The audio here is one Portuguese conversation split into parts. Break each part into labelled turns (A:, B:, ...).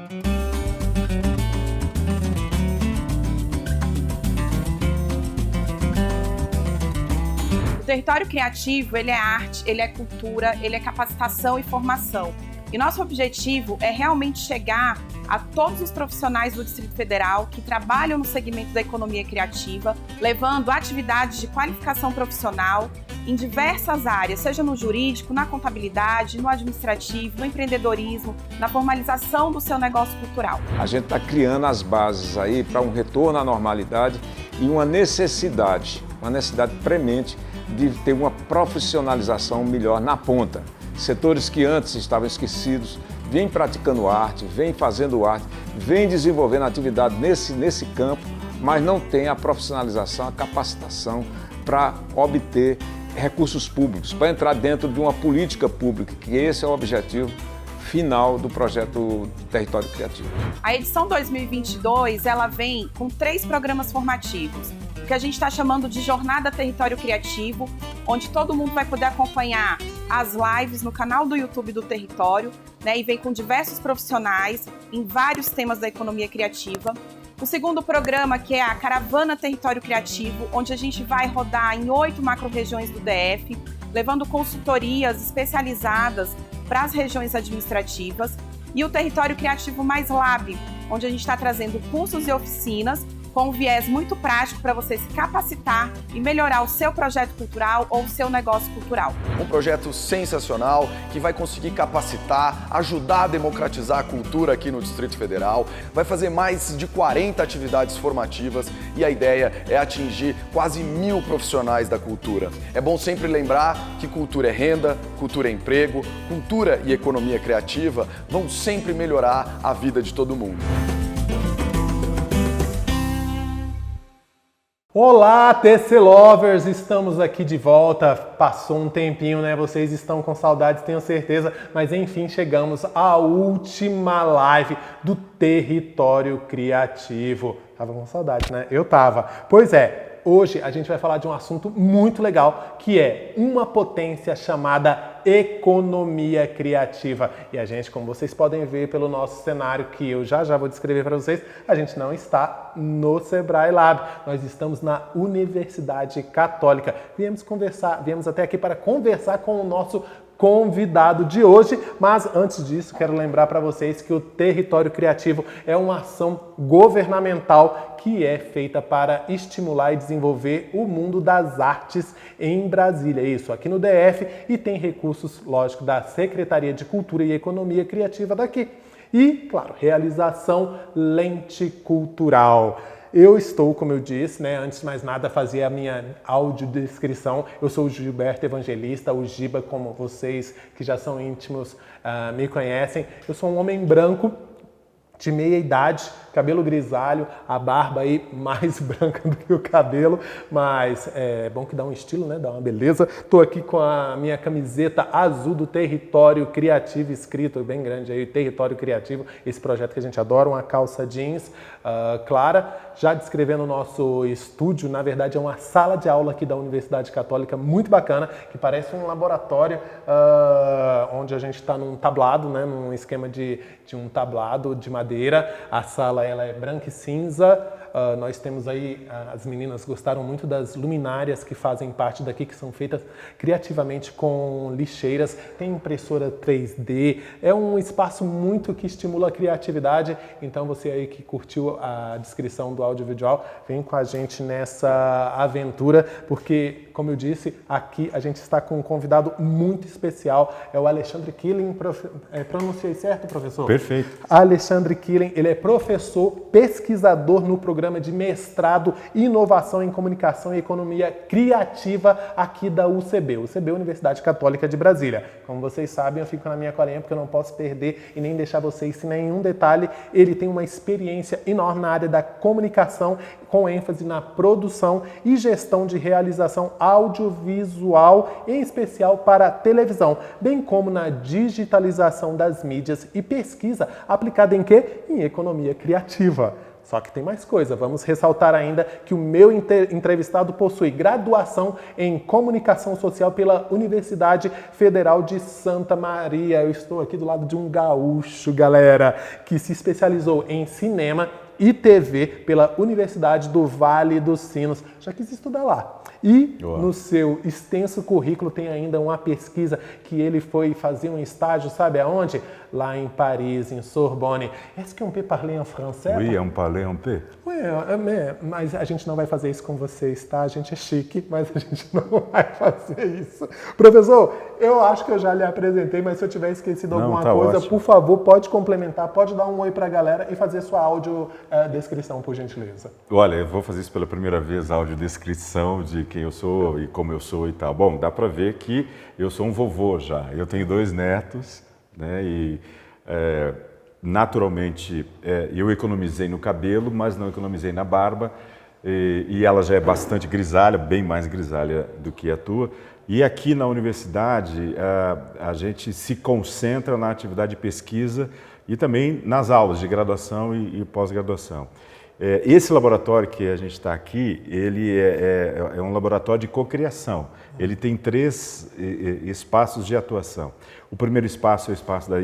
A: O território criativo, ele é arte, ele é cultura, ele é capacitação e formação. E nosso objetivo é realmente chegar a todos os profissionais do Distrito Federal que trabalham no segmento da economia criativa, levando atividades de qualificação profissional em diversas áreas, seja no jurídico, na contabilidade, no administrativo, no empreendedorismo, na formalização do seu negócio cultural.
B: A gente está criando as bases aí para um retorno à normalidade e uma necessidade premente de ter uma profissionalização melhor na ponta. Setores que antes estavam esquecidos, vêm praticando arte, vêm fazendo arte, vêm desenvolvendo atividade nesse campo, mas não tem a profissionalização, a capacitação para obter recursos públicos, para entrar dentro de uma política pública, que esse é o objetivo final do projeto Território Criativo.
A: A edição 2022, ela vem com 3 programas formativos, que a gente está chamando de Jornada Território Criativo, onde todo mundo vai poder acompanhar as lives no canal do YouTube do Território, né, e vem com diversos profissionais em vários temas da economia criativa. O segundo programa, que é a Caravana Território Criativo, onde a gente vai rodar em 8 macro-regiões do DF, levando consultorias especializadas para as regiões administrativas. E o Território Criativo Mais Lab, onde a gente está trazendo cursos e oficinas com um viés muito prático para você se capacitar e melhorar o seu projeto cultural ou o seu negócio cultural.
C: Um projeto sensacional que vai conseguir capacitar, ajudar a democratizar a cultura aqui no Distrito Federal, vai fazer mais de 40 atividades formativas e a ideia é atingir quase 1000 profissionais da cultura. É bom sempre lembrar que cultura é renda, cultura é emprego, cultura e economia criativa vão sempre melhorar a vida de todo mundo.
D: Olá, TC Lovers! Estamos aqui de volta. Passou um tempinho, né? Vocês estão com saudades, tenho certeza. Mas enfim, chegamos à última live do Território Criativo. Tava com saudades, né? Eu tava. Pois é. Hoje a gente vai falar de um assunto muito legal, que é uma potência chamada economia criativa. E a gente, como vocês podem ver pelo nosso cenário, que eu já vou descrever para vocês, a gente não está no Sebrae Lab, nós estamos na Universidade Católica. Viemos até aqui para conversar com o nosso convidado de hoje, mas antes disso quero lembrar para vocês que o Território Criativo é uma ação governamental que é feita para estimular e desenvolver o mundo das artes em Brasília, isso aqui no DF, e tem recursos, lógico, da Secretaria de Cultura e Economia Criativa daqui. E, claro, realização Lente Cultural. Eu estou, como eu disse, né, antes de mais nada, fazer a minha audiodescrição. Eu sou o Gilberto Evangelista, o Giba, como vocês que já são íntimos me conhecem. Eu sou um homem branco, de meia idade, cabelo grisalho, a barba aí mais branca do que o cabelo, mas é bom que dá um estilo, né? Dá uma beleza. Tô aqui com a minha camiseta azul do Território Criativo, escrito bem grande aí, Território Criativo, esse projeto que a gente adora, uma calça jeans clara. Já descrevendo o nosso estúdio, na verdade é uma sala de aula aqui da Universidade Católica, muito bacana, que parece um laboratório onde a gente está num tablado, né? Num esquema de um tablado de madeira. A sala ela é branca e cinza. Nós temos aí, as meninas gostaram muito das luminárias que fazem parte daqui, que são feitas criativamente com lixeiras, tem impressora 3D, é um espaço muito que estimula a criatividade. Então você aí que curtiu a descrição do audiovisual, vem com a gente nessa aventura, porque, como eu disse, aqui a gente está com um convidado muito especial, é o Alexandre Killing. Pronunciei certo, professor?
E: Perfeito.
D: Alexandre Killing, ele é professor, pesquisador no programa de mestrado Inovação em Comunicação e Economia Criativa aqui da UCB, Universidade Católica de Brasília. Como vocês sabem, eu fico na minha colinha porque eu não posso perder e nem deixar vocês sem nenhum detalhe. Ele tem uma experiência enorme na área da comunicação, com ênfase na produção e gestão de realização audiovisual, em especial para televisão, bem como na digitalização das mídias e pesquisa aplicada em quê? Em economia criativa. Só que tem mais coisa, vamos ressaltar ainda que o meu entrevistado possui graduação em Comunicação Social pela Universidade Federal de Santa Maria. Eu estou aqui do lado de um gaúcho, galera, que se especializou em cinema e TV pela Universidade do Vale dos Sinos. Já quis estudar lá. E no seu extenso currículo tem ainda uma pesquisa que ele foi fazer um estágio, sabe aonde? Lá em Paris, em Sorbonne. Est-ce qu'on peut parler en français?
E: Oui, on parle un peu.
D: Mas a gente não vai fazer isso com vocês, tá? A gente é chique, mas a gente não vai fazer isso. Professor, eu acho que eu já lhe apresentei, mas se eu tiver esquecido alguma coisa,
E: ótimo.
D: por favor, pode complementar, pode dar um oi pra galera e fazer sua audiodescrição, por gentileza.
E: Olha, eu vou fazer isso pela primeira vez, audiodescrição de quem eu sou e como eu sou e tal. Bom, dá para ver que eu sou um vovô já. Eu tenho 2 netos, né? E naturalmente eu economizei no cabelo, mas não economizei na barba. E ela já é bastante grisalha, bem mais grisalha do que a tua. E aqui na universidade a gente se concentra na atividade de pesquisa e também nas aulas de graduação e pós-graduação. Esse laboratório que a gente está aqui, ele é um laboratório de cocriação. Ele tem 3 espaços de atuação. O primeiro espaço é o espaço da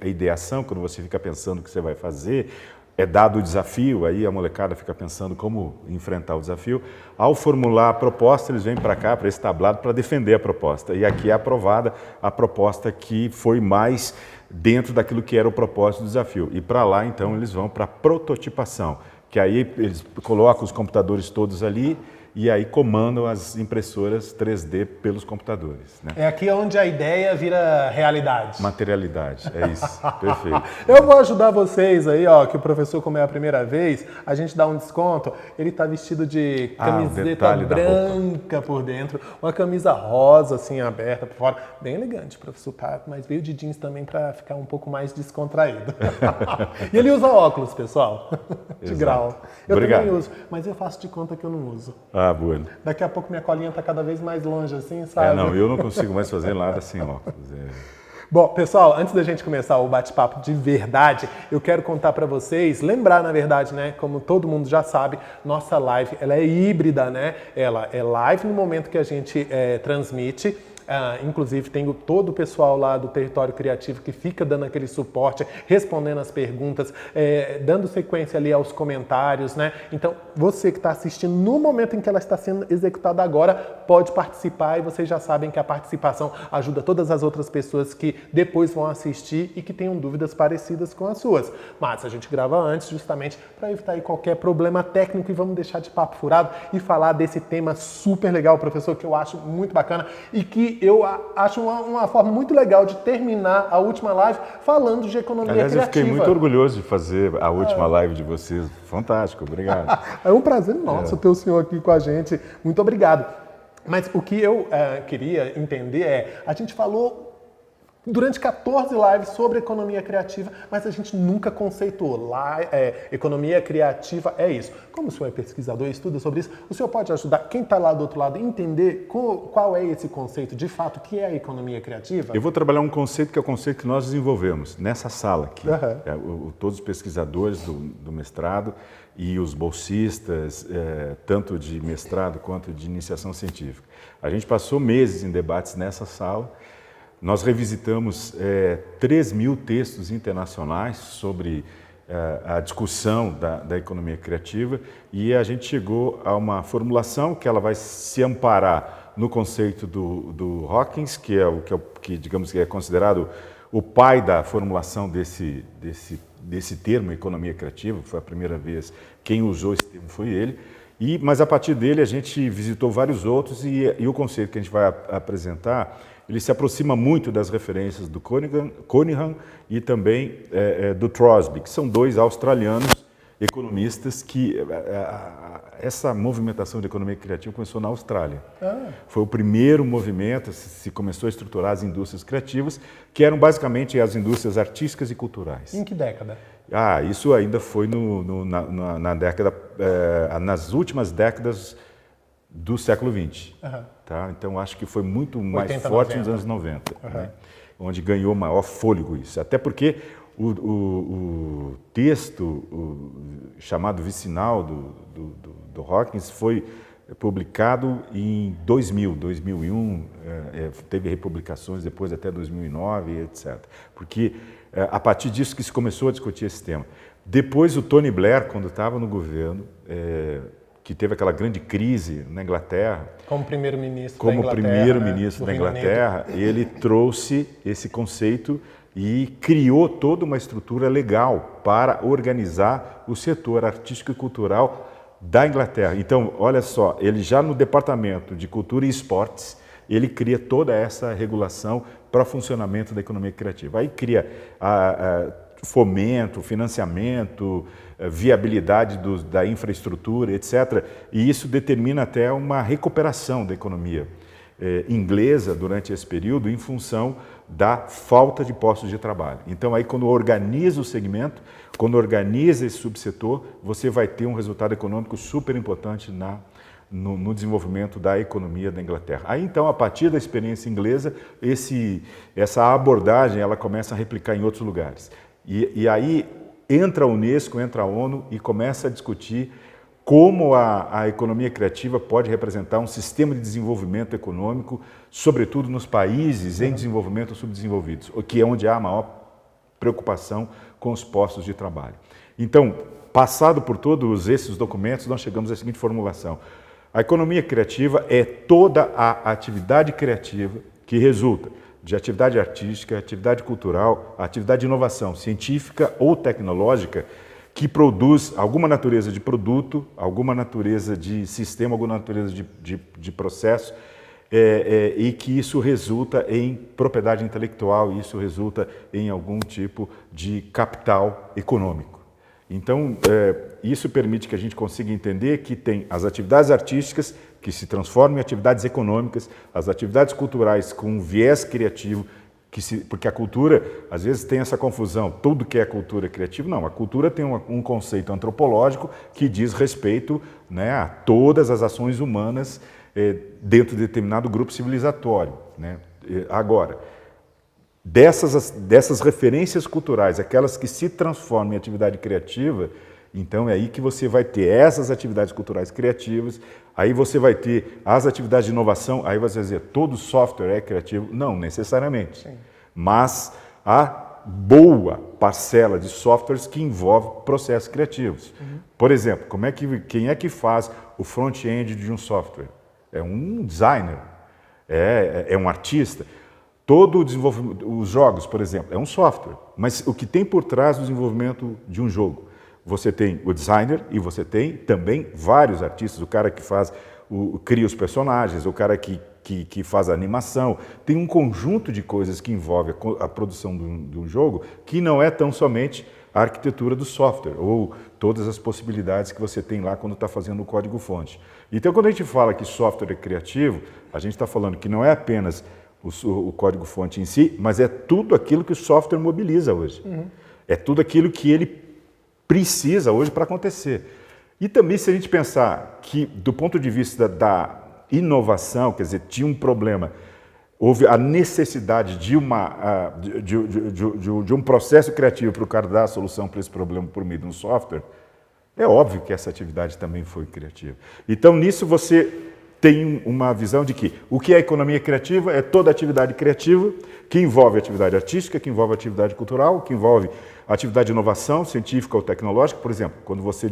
E: ideação, quando você fica pensando o que você vai fazer, é dado o desafio, aí a molecada fica pensando como enfrentar o desafio. Ao formular a proposta, eles vêm para cá, para esse tablado, para defender a proposta. E aqui é aprovada a proposta que foi mais dentro daquilo que era o propósito do desafio. E para lá, então, eles vão para a prototipação, que aí eles colocam os computadores todos ali e aí comandam as impressoras 3D pelos computadores. Né?
D: É aqui onde a ideia vira realidade.
E: Materialidade, é isso, perfeito.
D: Eu vou ajudar vocês aí, ó, que o professor, como é a primeira vez, a gente dá um desconto. Ele tá vestido de camiseta branca por dentro, uma camisa rosa, assim, aberta por fora. Bem elegante, professor, tá? Mas veio de jeans também para ficar um pouco mais descontraído. E ele usa óculos, pessoal, de grau. Eu também uso, mas eu faço de conta que eu não uso.
E: Ah, bueno.
D: Daqui a pouco minha colinha está cada vez mais longe, assim, sabe?
E: Não, eu não consigo mais fazer nada sem óculos.
D: Bom, pessoal, antes da gente começar o bate-papo de verdade, eu quero contar para vocês, lembrar, na verdade, né, como todo mundo já sabe, nossa live, ela é híbrida, né? Ela é live no momento que a gente transmite. Inclusive, tenho todo o pessoal lá do Território Criativo que fica dando aquele suporte, respondendo as perguntas, dando sequência ali aos comentários, né? Então, você que está assistindo no momento em que ela está sendo executada agora, pode participar e vocês já sabem que a participação ajuda todas as outras pessoas que depois vão assistir e que tenham dúvidas parecidas com as suas. Mas a gente grava antes justamente para evitar aí qualquer problema técnico e vamos deixar de papo furado e falar desse tema super legal, professor, que eu acho muito bacana e que eu acho uma forma muito legal de terminar a última live falando de economia criativa.
E: Eu fiquei muito orgulhoso de fazer a última live de vocês. Fantástico, obrigado.
D: É um prazer nosso ter o senhor aqui com a gente. Muito obrigado. Mas o que eu queria entender a gente falou durante 14 lives sobre economia criativa, mas a gente nunca conceituou. Economia criativa é isso. Como o senhor é pesquisador e estuda sobre isso, o senhor pode ajudar quem está lá do outro lado a entender qual é esse conceito de fato, que é a economia criativa?
E: Eu vou trabalhar um conceito que é o conceito que nós desenvolvemos nessa sala aqui. Todos os pesquisadores do mestrado e os bolsistas, tanto de mestrado quanto de iniciação científica. A gente passou meses em debates nessa sala. Nós revisitamos 3.000 textos internacionais sobre a discussão da economia criativa e a gente chegou a uma formulação que ela vai se amparar no conceito do Hawkins, que é o que digamos que é considerado o pai da formulação desse termo economia criativa. Foi a primeira vez quem usou esse termo foi ele. Mas a partir dele a gente visitou vários outros e o conceito que a gente vai apresentar ele se aproxima muito das referências do Cunningham e também do Crosby, que são 2 australianos economistas que essa movimentação de economia criativa começou na Austrália. Foi o primeiro movimento, se começou a estruturar as indústrias criativas, que eram basicamente as indústrias artísticas e culturais.
D: Em que década?
E: Isso ainda foi na década, nas últimas décadas do século XX. Tá? Então, acho que foi muito mais
D: 80,
E: forte
D: 90.
E: nos anos 90, né? Onde ganhou maior fôlego isso. Até porque o texto chamado Vicinal do Hawkins foi publicado em 2001, teve republicações depois até 2009, etc. Porque a partir disso que se começou a discutir esse tema. Depois o Tony Blair, quando estava no governo, que teve aquela grande crise na Inglaterra,
D: como primeiro-ministro
E: da Inglaterra, ele trouxe esse conceito e criou toda uma estrutura legal para organizar o setor artístico e cultural da Inglaterra. Então, olha só, ele já no Departamento de Cultura e Esportes, ele cria toda essa regulação para o funcionamento da economia criativa. Aí cria fomento, financiamento, viabilidade da infraestrutura, etc. E isso determina até uma recuperação da economia inglesa durante esse período em função da falta de postos de trabalho. Então, aí quando organiza o segmento, quando organiza esse subsetor, você vai ter um resultado econômico super importante no desenvolvimento da economia da Inglaterra. Aí, então, a partir da experiência inglesa, essa abordagem ela começa a replicar em outros lugares. E aí entra a Unesco, entra a ONU e começa a discutir como a economia criativa pode representar um sistema de desenvolvimento econômico, sobretudo nos países em desenvolvimento ou subdesenvolvidos, que é onde há a maior preocupação com os postos de trabalho. Então, passado por todos esses documentos, nós chegamos à seguinte formulação. A economia criativa é toda a atividade criativa que resulta de atividade artística, atividade cultural, atividade de inovação científica ou tecnológica que produz alguma natureza de produto, alguma natureza de sistema, alguma natureza de processo, e que isso resulta em propriedade intelectual, e isso resulta em algum tipo de capital econômico. Então, isso permite que a gente consiga entender que tem as atividades artísticas que se transformam em atividades econômicas, as atividades culturais com um viés criativo, porque a cultura, às vezes, tem essa confusão, tudo que é cultura é criativo. Não, a cultura tem um conceito antropológico que diz respeito, né, a todas as ações humanas dentro de determinado grupo civilizatório, né? Agora, dessas referências culturais, aquelas que se transformam em atividade criativa, então é aí que você vai ter essas atividades culturais criativas, aí você vai ter as atividades de inovação, aí você vai dizer, todo software é criativo? Não, necessariamente. Sim. Mas há boa parcela de softwares que envolve processos criativos. Uhum. Por exemplo, quem é que faz o front-end de um software? É um designer, é um artista. Todo o desenvolvimento, os jogos, por exemplo, é um software. Mas o que tem por trás do desenvolvimento de um jogo? Você tem o designer e você tem também vários artistas, o cara que cria os personagens, o cara que faz a animação. Tem um conjunto de coisas que envolve a produção de um jogo que não é tão somente a arquitetura do software ou todas as possibilidades que você tem lá quando está fazendo o código-fonte. Então, quando a gente fala que software é criativo, a gente está falando que não é apenas o código-fonte em si, mas é tudo aquilo que o software mobiliza hoje. Uhum. É tudo aquilo que ele precisa hoje para acontecer. E também, se a gente pensar que, do ponto de vista da inovação, quer dizer, tinha um problema, houve a necessidade de um processo criativo para o cara dar a solução para esse problema por meio de um software, é óbvio que essa atividade também foi criativa. Então, nisso você tem uma visão de que o que é economia criativa é toda atividade criativa que envolve atividade artística, que envolve atividade cultural, que envolve atividade de inovação científica ou tecnológica. Por exemplo, quando você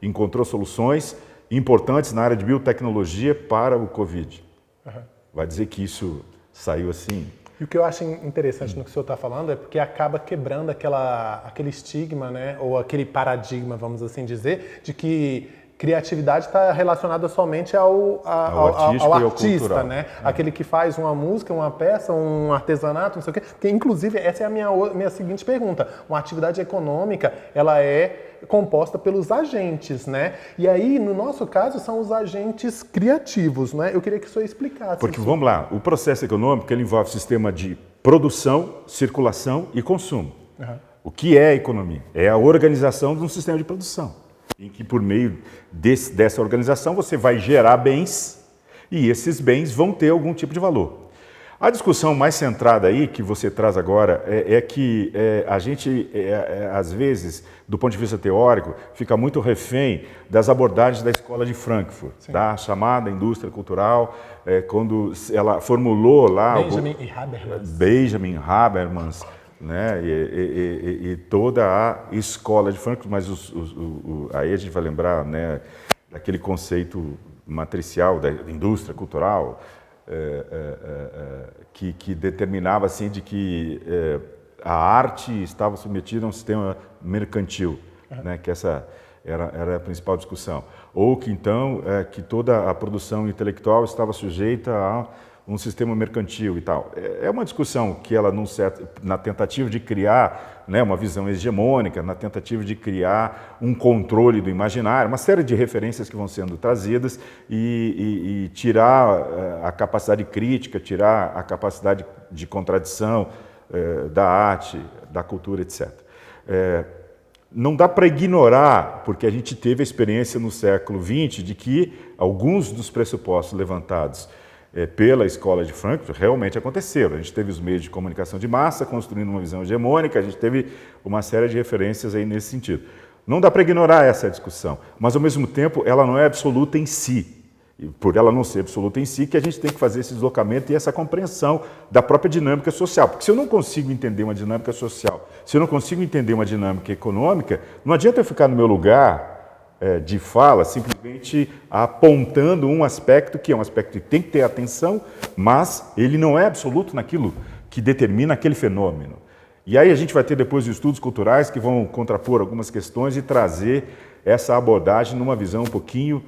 E: encontrou soluções importantes na área de biotecnologia para o Covid. Uhum. Vai dizer que isso saiu assim?
D: E o que eu acho interessante no que o senhor está falando é porque acaba quebrando aquele estigma, né, ou aquele paradigma, vamos assim dizer, de que criatividade está relacionada somente ao artista, né? Aquele que faz uma música, uma peça, um artesanato, não sei o quê. Porque, inclusive, essa é a minha seguinte pergunta. Uma atividade econômica, ela é composta pelos agentes, né? E aí, no nosso caso, são os agentes criativos, né? Eu queria que o senhor explicasse.
E: Porque, vamos lá, o processo econômico, ele envolve sistema de produção, circulação e consumo. Uhum. O que é a economia? É a organização de um sistema de produção, em que por meio dessa organização você vai gerar bens e esses bens vão ter algum tipo de valor. A discussão mais centrada aí, que você traz agora, é que a gente, às vezes, do ponto de vista teórico, fica muito refém das abordagens da Escola de Frankfurt, da chamada indústria cultural, quando ela formulou lá... Benjamin Habermas, né, e toda a Escola de Frankfurt, mas aí a gente vai lembrar, né, daquele conceito matricial da indústria cultural, que determinava assim de que a arte estava submetida a um sistema mercantil, né, que essa era a principal discussão, ou que então que toda a produção intelectual estava sujeita a um sistema mercantil e tal. É uma discussão que ela, na tentativa de criar, né, uma visão hegemônica, na tentativa de criar um controle do imaginário, uma série de referências que vão sendo trazidas e tirar a capacidade crítica, tirar a capacidade de contradição da arte, da cultura, etc. Não dá para ignorar, porque a gente teve a experiência no século XX de que alguns dos pressupostos levantados pela Escola de Frankfurt realmente aconteceram. A gente teve os meios de comunicação de massa construindo uma visão hegemônica, a gente teve uma série de referências aí nesse sentido. Não dá para ignorar essa discussão, mas ao mesmo tempo ela não é absoluta em si. E por ela não ser absoluta em si, que a gente tem que fazer esse deslocamento e essa compreensão da própria dinâmica social. Porque se eu não consigo entender uma dinâmica social, se eu não consigo entender uma dinâmica econômica, não adianta eu ficar no meu lugar de fala, simplesmente apontando um aspecto que é um aspecto que tem que ter atenção, mas ele não é absoluto naquilo que determina aquele fenômeno. E aí a gente vai ter depois estudos culturais que vão contrapor algumas questões e trazer essa abordagem numa visão um pouquinho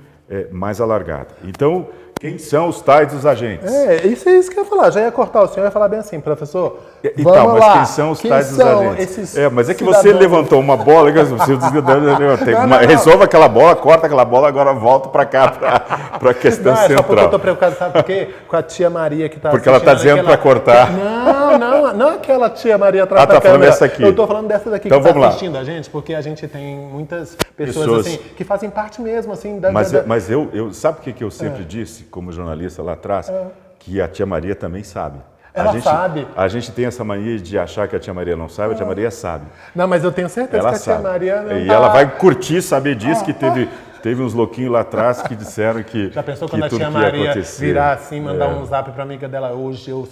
E: mais alargada. Então, quem são os tais dos agentes?
D: Isso é isso que eu ia falar. Já ia cortar o senhor e ia falar bem assim, professor.
E: Então, mas quem são os tais dos agentes? Mas é que você levantou uma bola, resolve aquela bola, corta aquela bola, agora volta para cá, para a questão central.
D: Só porque eu estou preocupado, sabe por quê? Com a tia Maria que está
E: assistindo. Porque ela está dizendo para cortar.
D: Não aquela tia Maria atrás da câmera.
E: Falando dessa aqui.
D: Eu estou falando dessa daqui
E: então,
D: que está assistindo a gente, porque a gente tem muitas pessoas assim, que fazem parte mesmo assim da...
E: Mas eu sabe o que eu sempre disse, como jornalista lá atrás? Que a tia Maria também sabe.
D: Ela sabe.
E: A gente tem essa mania de achar que a tia Maria não sabe, a tia Maria sabe.
D: Não, mas eu tenho certeza que a tia Maria não
E: E ela vai curtir saber disso, que teve uns louquinhos lá atrás que disseram que
D: já pensou quando a tia Maria virar assim, mandar um zap para a amiga dela? Hoje eu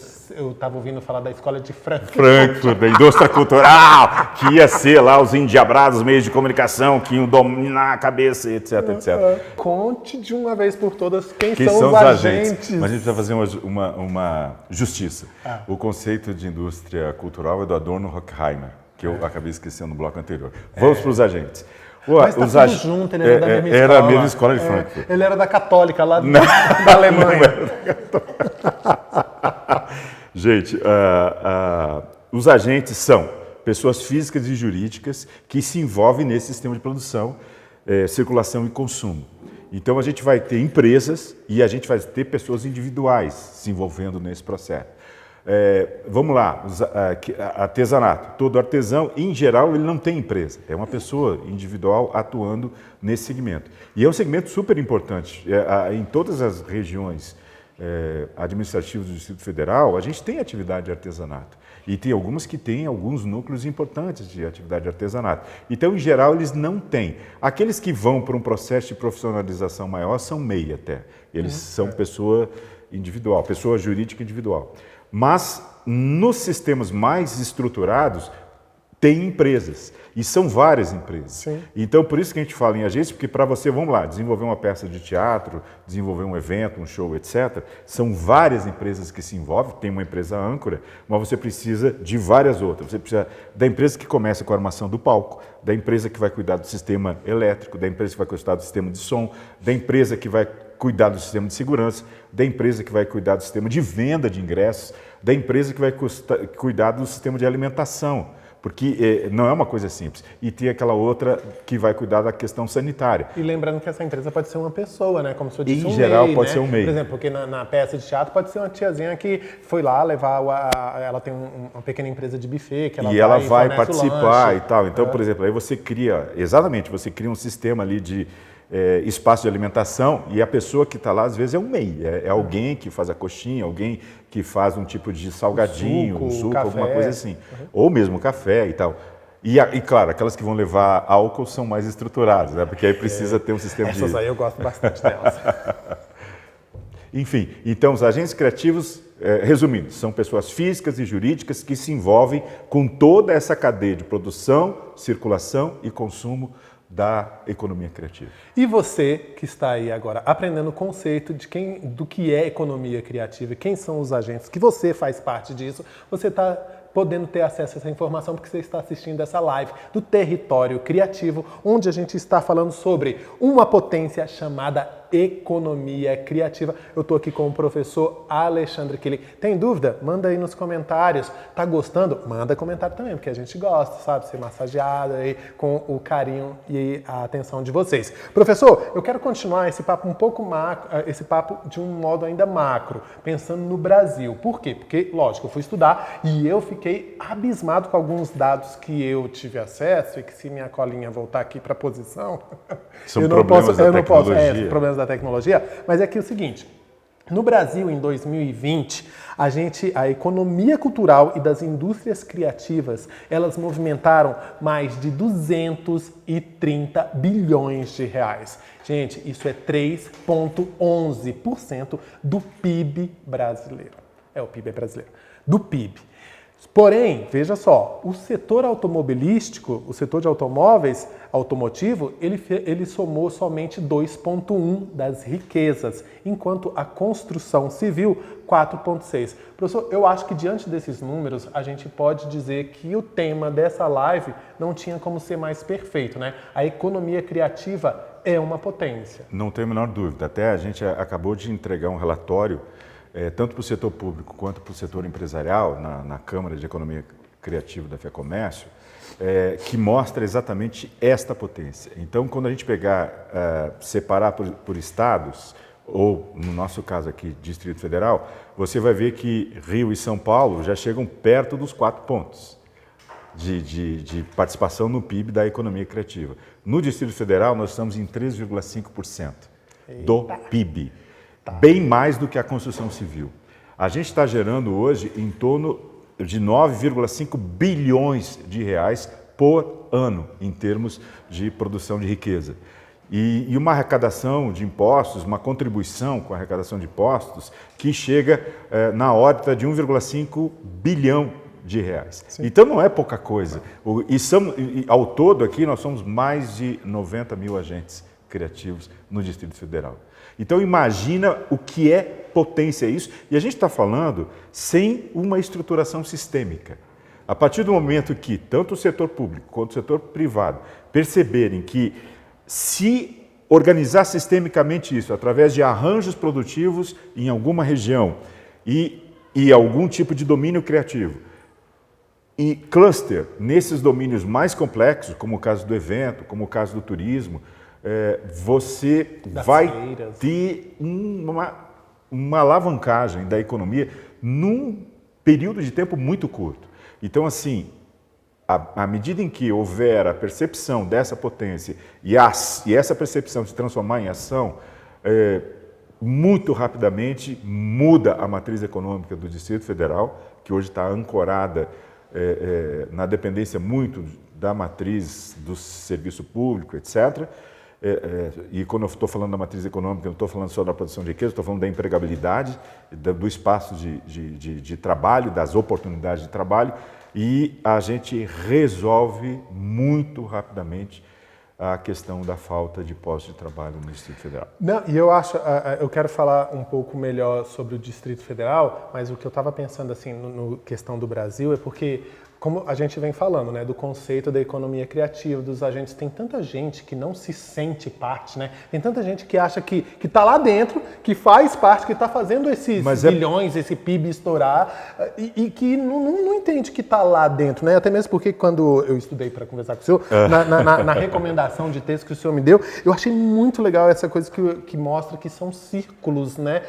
D: estava ouvindo falar da Escola de Frankfurt,
E: da indústria cultural, que ia ser lá os endiabrados meios de comunicação, que iam dominar a cabeça, etc, etc.
D: Conte de uma vez por todas quem são os agentes.
E: Mas a gente precisa fazer uma justiça. O conceito de indústria cultural é do Adorno Horkheimer, que eu acabei esquecendo no bloco anterior. Vamos para os agentes.
D: Mas tá tudo junto, ele era da mesma escola.
E: Era a mesma escola de Frankfurt.
D: Ele era da Católica, lá da Alemanha.
E: Não era da Católica. Gente, os agentes são pessoas físicas e jurídicas que se envolvem nesse sistema de produção, circulação e consumo. Então a gente vai ter empresas e a gente vai ter pessoas individuais se envolvendo nesse processo. Vamos lá, artesanato. Todo artesão, em geral, ele não tem empresa. É uma pessoa individual atuando nesse segmento. E é um segmento super importante. Em todas as regiões administrativas do Distrito Federal, a gente tem atividade de artesanato. E tem algumas que têm alguns núcleos importantes de atividade de artesanato. Então, em geral, eles não têm. Aqueles que vão para um processo de profissionalização maior são MEI até. Eles são pessoa individual, pessoa jurídica individual. Mas, nos sistemas mais estruturados, tem empresas, e são várias empresas.
D: Sim.
E: Então, por isso que a gente fala em agência, porque para você, vamos lá, desenvolver uma peça de teatro, desenvolver um evento, um show, etc., são várias empresas que se envolvem, tem uma empresa âncora, mas você precisa de várias outras. Você precisa da empresa que começa com a armação do palco, da empresa que vai cuidar do sistema elétrico, da empresa que vai cuidar do sistema de som, da empresa que vai cuidar do sistema de segurança, da empresa que vai cuidar do sistema de venda de ingressos, da empresa que vai cuidar do sistema de alimentação, porque não é uma coisa simples. E tem aquela outra que vai cuidar da questão sanitária.
D: E lembrando que essa empresa pode ser uma pessoa, né? Como se eu disse,
E: em geral,
D: MEI,
E: pode
D: né?
E: ser um MEI.
D: Por exemplo, porque na peça de teatro pode ser uma tiazinha que foi lá levar, ela tem uma pequena empresa de buffet, que ela
E: vai participar e tal. Então, por exemplo, aí você cria um sistema ali de espaço de alimentação e a pessoa que está lá, às vezes, é um MEI. É alguém que faz a coxinha, alguém que faz um tipo de salgadinho, suco,
D: café.
E: alguma coisa assim. Ou mesmo café e tal. E claro, aquelas que vão levar álcool são mais estruturadas, né? Porque aí precisa ter um sistema
D: Essas aí eu gosto bastante delas.
E: Enfim, então os agentes criativos, resumindo, são pessoas físicas e jurídicas que se envolvem com toda essa cadeia de produção, circulação e consumo da economia criativa.
D: E você que está aí agora aprendendo o conceito do que é economia criativa, quem são os agentes, que você faz parte disso, você está podendo ter acesso a essa informação porque você está assistindo essa live do Território Criativo, onde a gente está falando sobre uma potência chamada economia criativa. Eu estou aqui com o professor Alexandre Killing. Tem dúvida? Manda aí nos comentários. Tá gostando? Manda comentário também, porque a gente gosta, sabe? Ser massageado aí com o carinho e a atenção de vocês. Professor, eu quero continuar esse papo um pouco macro, esse papo de um modo ainda macro, pensando no Brasil. Por quê? Porque, lógico, eu fui estudar e eu fiquei abismado com alguns dados que eu tive acesso e que se minha colinha voltar aqui para a posição,
E: São problemas da tecnologia.
D: Problemas da tecnologia, mas é que é o seguinte, no Brasil, em 2020, a economia cultural e das indústrias criativas, elas movimentaram mais de 230 bilhões de reais. Gente, isso é 3,11% do PIB brasileiro. O PIB é brasileiro. Do PIB. Porém, veja só, o setor automobilístico, o setor de automóveis, automotivo, ele somou somente 2,1 das riquezas, enquanto a construção civil, 4,6. Professor, eu acho que diante desses números, a gente pode dizer que o tema dessa live não tinha como ser mais perfeito, né? A economia criativa é uma potência.
E: Não tenho a menor dúvida. Até a gente acabou de entregar um relatório tanto para o setor público quanto para o setor empresarial, na Câmara de Economia Criativa da FEComércio, que mostra exatamente esta potência. Então, quando a gente separar por estados, ou no nosso caso aqui, Distrito Federal, você vai ver que Rio e São Paulo já chegam perto dos 4 pontos de participação no PIB da economia criativa. No Distrito Federal, nós estamos em 3,5% do PIB. Bem mais do que a construção civil. A gente está gerando hoje em torno de 9,5 bilhões de reais por ano em termos de produção de riqueza. E uma arrecadação de impostos, uma contribuição com a arrecadação de impostos que chega na órbita de 1,5 bilhão de reais. Sim. Então não é pouca coisa. Ao todo aqui nós somos mais de 90 mil agentes criativos no Distrito Federal. Então imagina o que é potência isso, e a gente está falando sem uma estruturação sistêmica. A partir do momento que tanto o setor público quanto o setor privado perceberem que se organizar sistemicamente isso através de arranjos produtivos em alguma região e algum tipo de domínio criativo, e cluster nesses domínios mais complexos, como o caso do evento, como o caso do turismo, você vai ter uma alavancagem da economia num período de tempo muito curto. Então, assim, à medida em que houver a percepção dessa potência e essa percepção se transformar em ação, muito rapidamente muda a matriz econômica do Distrito Federal, que hoje está ancorada na dependência muito da matriz do serviço público, etc., e quando eu estou falando da matriz econômica, eu não estou falando só da produção de riqueza, estou falando da empregabilidade, do espaço de trabalho, das oportunidades de trabalho, e a gente resolve muito rapidamente a questão da falta de postos de trabalho no Distrito Federal.
D: Não, e eu quero falar um pouco melhor sobre o Distrito Federal, mas o que eu estava pensando assim no questão do Brasil é porque, como a gente vem falando, né, do conceito da economia criativa, dos agentes, tem tanta gente que não se sente parte, né? Tem tanta gente que acha que está lá dentro, que faz parte, que está fazendo esses bilhões, esse PIB estourar, e que não entende que está lá dentro, né? Até mesmo porque quando eu estudei para conversar com o senhor, na recomendação de texto que o senhor me deu, eu achei muito legal essa coisa que mostra que são círculos, né?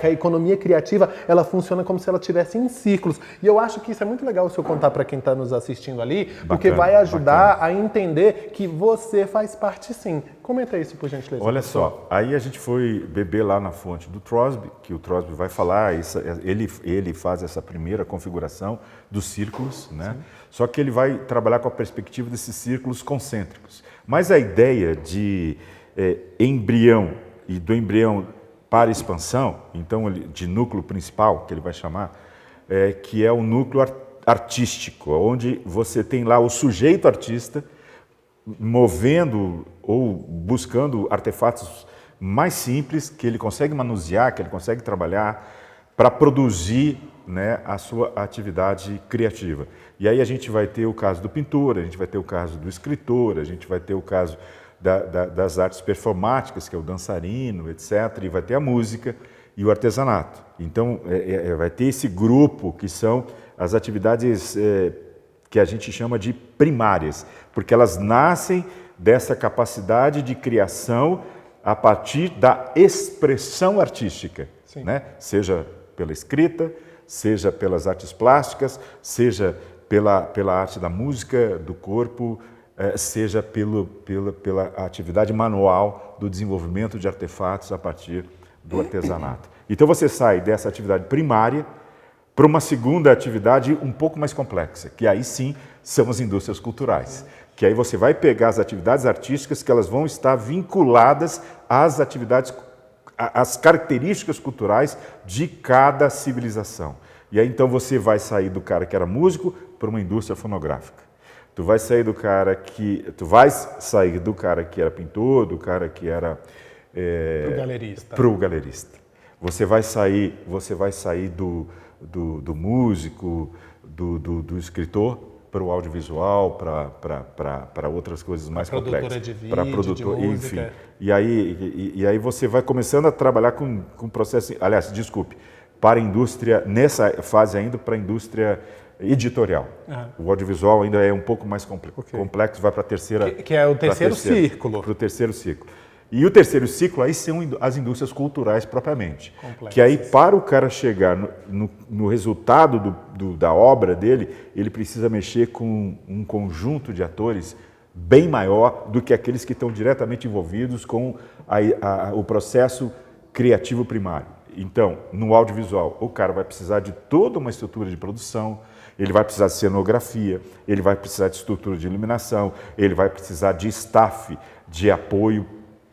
D: Que a economia criativa, ela funciona como se ela estivesse em círculos. E eu acho que isso é muito legal o senhor contar adiantar para quem está nos assistindo ali, porque vai ajudar a entender que você faz parte sim. Comenta isso, por gentileza.
E: Olha só, aí a gente foi beber lá na fonte do Trosby, que o Trosby vai falar, ele faz essa primeira configuração dos círculos, né? Sim. Só que ele vai trabalhar com a perspectiva desses círculos concêntricos. Mas a ideia de embrião e do embrião para expansão, então de núcleo principal, que ele vai chamar, que é o núcleo artístico, onde você tem lá o sujeito artista movendo ou buscando artefatos mais simples que ele consegue manusear, que ele consegue trabalhar para produzir, né, a sua atividade criativa. E aí a gente vai ter o caso do pintor, a gente vai ter o caso do escritor, a gente vai ter o caso das artes performáticas, que é o dançarino, etc. E vai ter a música e o artesanato. Então, vai ter esse grupo que são as atividades que a gente chama de primárias, porque elas nascem dessa capacidade de criação a partir da expressão artística, né? Seja pela escrita, seja pelas artes plásticas, seja pela arte da música, do corpo, seja pela atividade manual do desenvolvimento de artefatos a partir do artesanato. Então você sai dessa atividade primária para uma segunda atividade um pouco mais complexa, que aí sim são as indústrias culturais. Que aí você vai pegar as atividades artísticas que elas vão estar vinculadas às atividades, às características culturais de cada civilização. E aí então você vai sair do cara que era músico para uma indústria fonográfica. Tu vai sair do cara que era pintor, do cara que era pro galerista. Você vai sair do músico, do escritor para o audiovisual, para outras coisas mais complexas. Para produtora de vídeo, enfim. E aí você vai começando a trabalhar com processo, aliás, desculpe, para a indústria, nessa fase ainda, para a indústria editorial. O audiovisual ainda é um pouco mais complexo, vai para a terceira...
D: Que é o terceiro círculo.
E: Para o terceiro ciclo. E o terceiro ciclo, aí são as indústrias culturais propriamente. Complexas. Que aí, para o cara chegar no resultado da obra dele, ele precisa mexer com um conjunto de atores bem maior do que aqueles que estão diretamente envolvidos com o processo criativo primário. Então, no audiovisual, o cara vai precisar de toda uma estrutura de produção, ele vai precisar de cenografia, ele vai precisar de estrutura de iluminação, ele vai precisar de staff, de apoio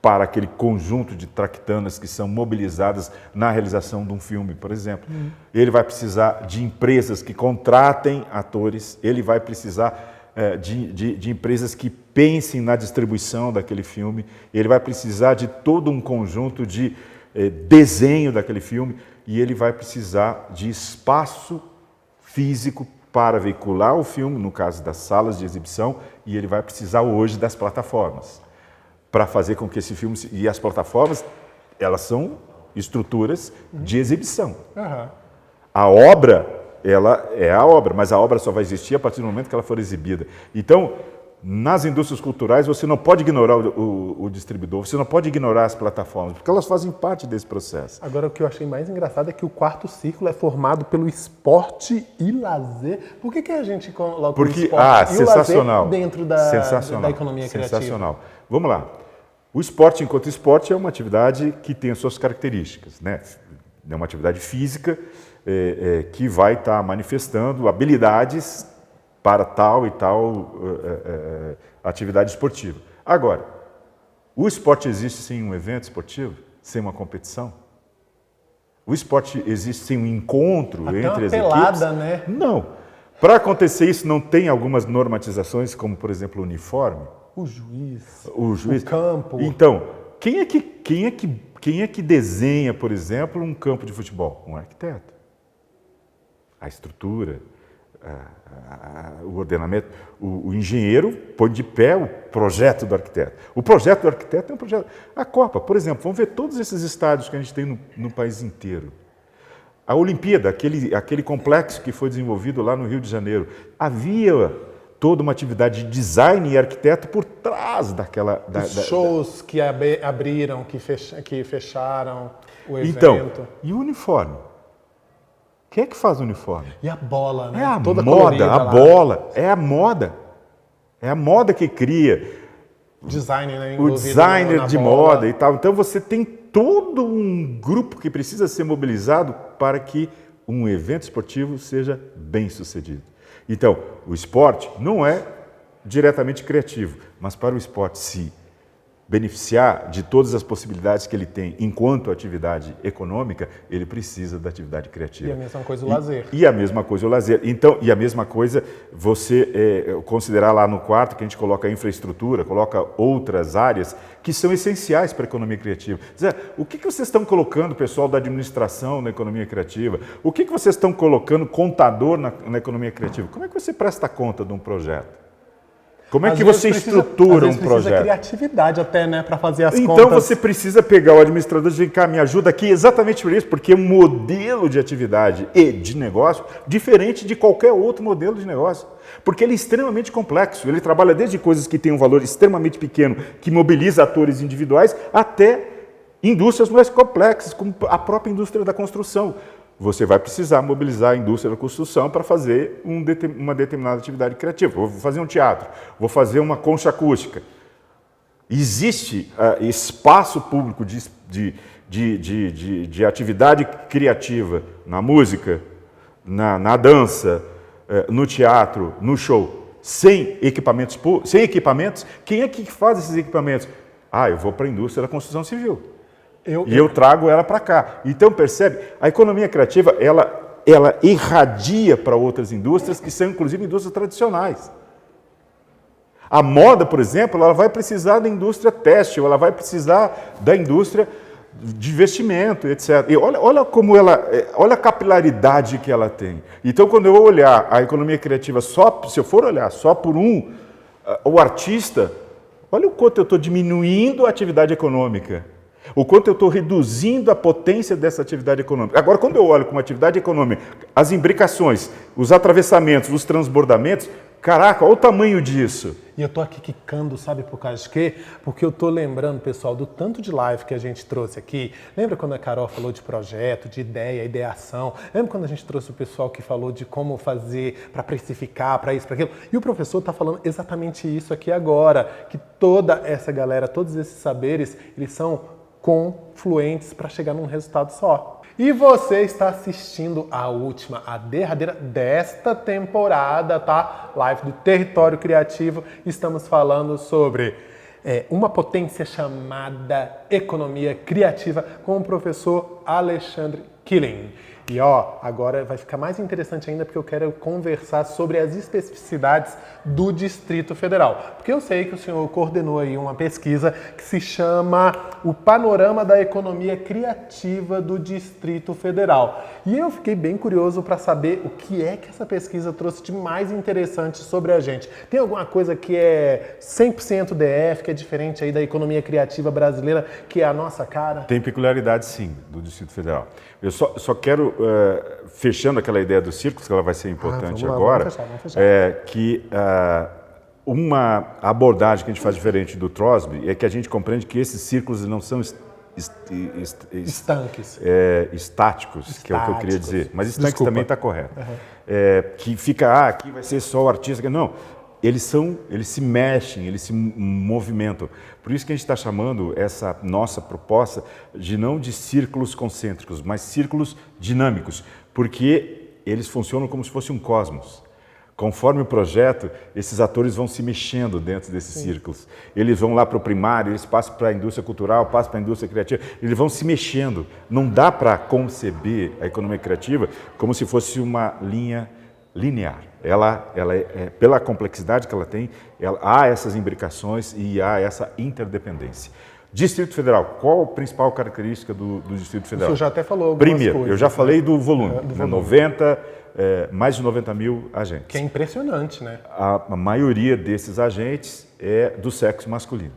E: para aquele conjunto de traquitanas que são mobilizadas na realização de um filme, por exemplo. Ele vai precisar de empresas que contratem atores, ele vai precisar de empresas que pensem na distribuição daquele filme, ele vai precisar de todo um conjunto de desenho daquele filme e ele vai precisar de espaço físico para veicular o filme, no caso das salas de exibição, e ele vai precisar hoje das plataformas para fazer com que esse filme... E as plataformas, elas são estruturas de exibição. A obra, ela é a obra, mas a obra só vai existir a partir do momento que ela for exibida. Então, nas indústrias culturais, você não pode ignorar o distribuidor, você não pode ignorar as plataformas, porque elas fazem parte desse processo.
D: Agora, o que eu achei mais engraçado é que o quarto círculo é formado pelo esporte e lazer. Por que a gente coloca o esporte e o lazer dentro da economia criativa?
E: Sensacional. Vamos lá. O esporte, enquanto esporte, é uma atividade que tem as suas características, né? É uma atividade física que vai estar manifestando habilidades para tal e tal atividade esportiva. Agora, o esporte existe sem um evento esportivo? Sem uma competição? O esporte existe sem um encontro entre as
D: pelada,
E: equipes?
D: Né?
E: Não. Para acontecer isso, não tem algumas normatizações, como, por exemplo, o uniforme?
D: O juiz,
E: o
D: campo.
E: Então, quem é que desenha, por exemplo, um campo de futebol? Um arquiteto. A estrutura, o ordenamento, o engenheiro põe de pé o projeto do arquiteto. O projeto do arquiteto é um projeto... A Copa, por exemplo, vamos ver todos esses estádios que a gente tem no país inteiro. A Olimpíada, aquele complexo que foi desenvolvido lá no Rio de Janeiro, havia toda uma atividade de design e arquiteto por trás daquela...
D: Os shows que abriram, que fecharam o evento.
E: Então, e o uniforme? Quem é que faz o uniforme?
D: E a bola, né?
E: É a
D: Toda
E: moda,
D: colorida
E: a
D: lá.
E: bola, é a moda. É a moda que cria
D: Designer, né?
E: o
D: envolvido
E: designer
D: na
E: de
D: bola.
E: moda e tal. Então você tem todo um grupo que precisa ser mobilizado para que um evento esportivo seja bem sucedido. Então, o esporte não é diretamente criativo, mas para o esporte se beneficiar de todas as possibilidades que ele tem enquanto atividade econômica, ele precisa da atividade criativa.
D: E a mesma coisa o lazer.
E: E a mesma coisa o lazer. Então, e a mesma coisa você considerar lá no quarto que a gente coloca a infraestrutura, coloca outras áreas que são essenciais para a economia criativa. Zé, o que vocês estão colocando, pessoal da administração na economia criativa? O que vocês estão colocando contador na economia criativa? Como é que você presta conta de um projeto? Como é que você estrutura um projeto?
D: Precisa criatividade até, né, para fazer as
E: então
D: contas.
E: você precisa pegar o administrador e dizer, cá, me ajuda aqui exatamente por isso, porque é um modelo de atividade e de negócio diferente de qualquer outro modelo de negócio. Porque ele é extremamente complexo, ele trabalha desde coisas que têm um valor extremamente pequeno, que mobiliza atores individuais, até indústrias mais complexas, como a própria indústria da construção. Você vai precisar mobilizar a indústria da construção para fazer uma determinada atividade criativa. Vou fazer um teatro, vou fazer uma concha acústica. Existe espaço público de atividade criativa na música, na dança, no teatro, no show, sem equipamentos, quem é que faz esses equipamentos? Eu vou para a indústria da construção civil. Eu trago ela para cá. Então, percebe? A economia criativa, ela irradia para outras indústrias, que são, inclusive, indústrias tradicionais. A moda, por exemplo, ela vai precisar da indústria têxtil, ela vai precisar da indústria de vestimento, etc. E olha como olha a capilaridade que ela tem. Então, quando eu olhar a economia criativa se eu for olhar só por o artista, olha o quanto eu estou diminuindo a atividade econômica. O quanto eu estou reduzindo a potência dessa atividade econômica. Agora, quando eu olho como atividade econômica, as imbricações, os atravessamentos, os transbordamentos, caraca, olha o tamanho disso.
D: E eu tô aqui quicando, sabe por causa de quê? Porque eu tô lembrando, pessoal, do tanto de live que a gente trouxe aqui. Lembra quando a Carol falou de projeto, de ideia, ideação? Lembra quando a gente trouxe o pessoal que falou de como fazer para precificar, para isso, para aquilo? E o professor tá falando exatamente isso aqui agora, que toda essa galera, todos esses saberes, eles são confluentes para chegar num resultado só. E você está assistindo a derradeira desta temporada, tá? Live do Território Criativo. Estamos falando sobre uma potência chamada economia criativa com o professor Alexandre Killing. E agora vai ficar mais interessante ainda porque eu quero conversar sobre as especificidades do Distrito Federal. Porque eu sei que o senhor coordenou aí uma pesquisa que se chama O Panorama da Economia Criativa do Distrito Federal. E eu fiquei bem curioso para saber o que é que essa pesquisa trouxe de mais interessante sobre a gente. Tem alguma coisa que é 100% DF, que é diferente aí da economia criativa brasileira, que é a nossa cara?
E: Tem peculiaridade, sim, do Distrito Federal. Eu só quero, fechando aquela ideia dos círculos, que ela vai ser importante agora,
D: vamos fechar.
E: Que uma abordagem que a gente faz diferente do TROSB é que a gente compreende que esses círculos não são
D: estanques.
E: Estáticos, que é o que eu queria dizer. Mas estanques
D: Desculpa.
E: também está correto. Que fica, aqui vai ser só o artista. Não, eles se mexem, eles se movimentam. Por isso que a gente está chamando essa nossa proposta não de círculos concêntricos, mas círculos dinâmicos, porque eles funcionam como se fosse um cosmos. Conforme o projeto, esses atores vão se mexendo dentro desses círculos. Eles vão lá para o primário, eles passam para a indústria cultural, passam para a indústria criativa, eles vão se mexendo. Não dá para conceber a economia criativa como se fosse uma linha linear. Ela pela complexidade que ela tem, há essas imbricações e há essa interdependência. Distrito Federal, qual a principal característica do Distrito Federal?
D: O senhor já até falou algumas
E: Primeiro,
D: coisas,
E: eu já falei do volume,
D: do volume.
E: Mais de 90 mil agentes.
D: Que é impressionante, né?
E: A maioria desses agentes é do sexo masculino.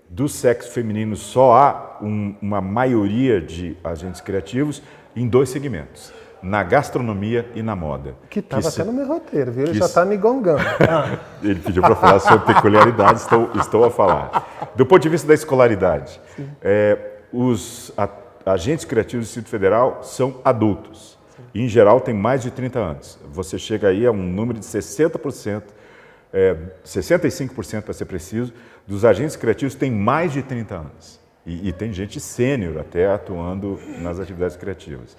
E: Do sexo feminino só há uma maioria de agentes criativos em 2 segmentos. Na gastronomia e na moda.
D: Que estava até no meu roteiro, viu? Ele já está me gongando.
E: Ele pediu para falar sobre peculiaridades, estou a falar. Do ponto de vista da escolaridade, agentes criativos do Distrito Federal são adultos. E, em geral, tem mais de 30 anos. Você chega aí a um número de 60%, 65% para ser preciso, dos agentes criativos têm mais de 30 anos. E tem gente sênior até atuando nas atividades criativas.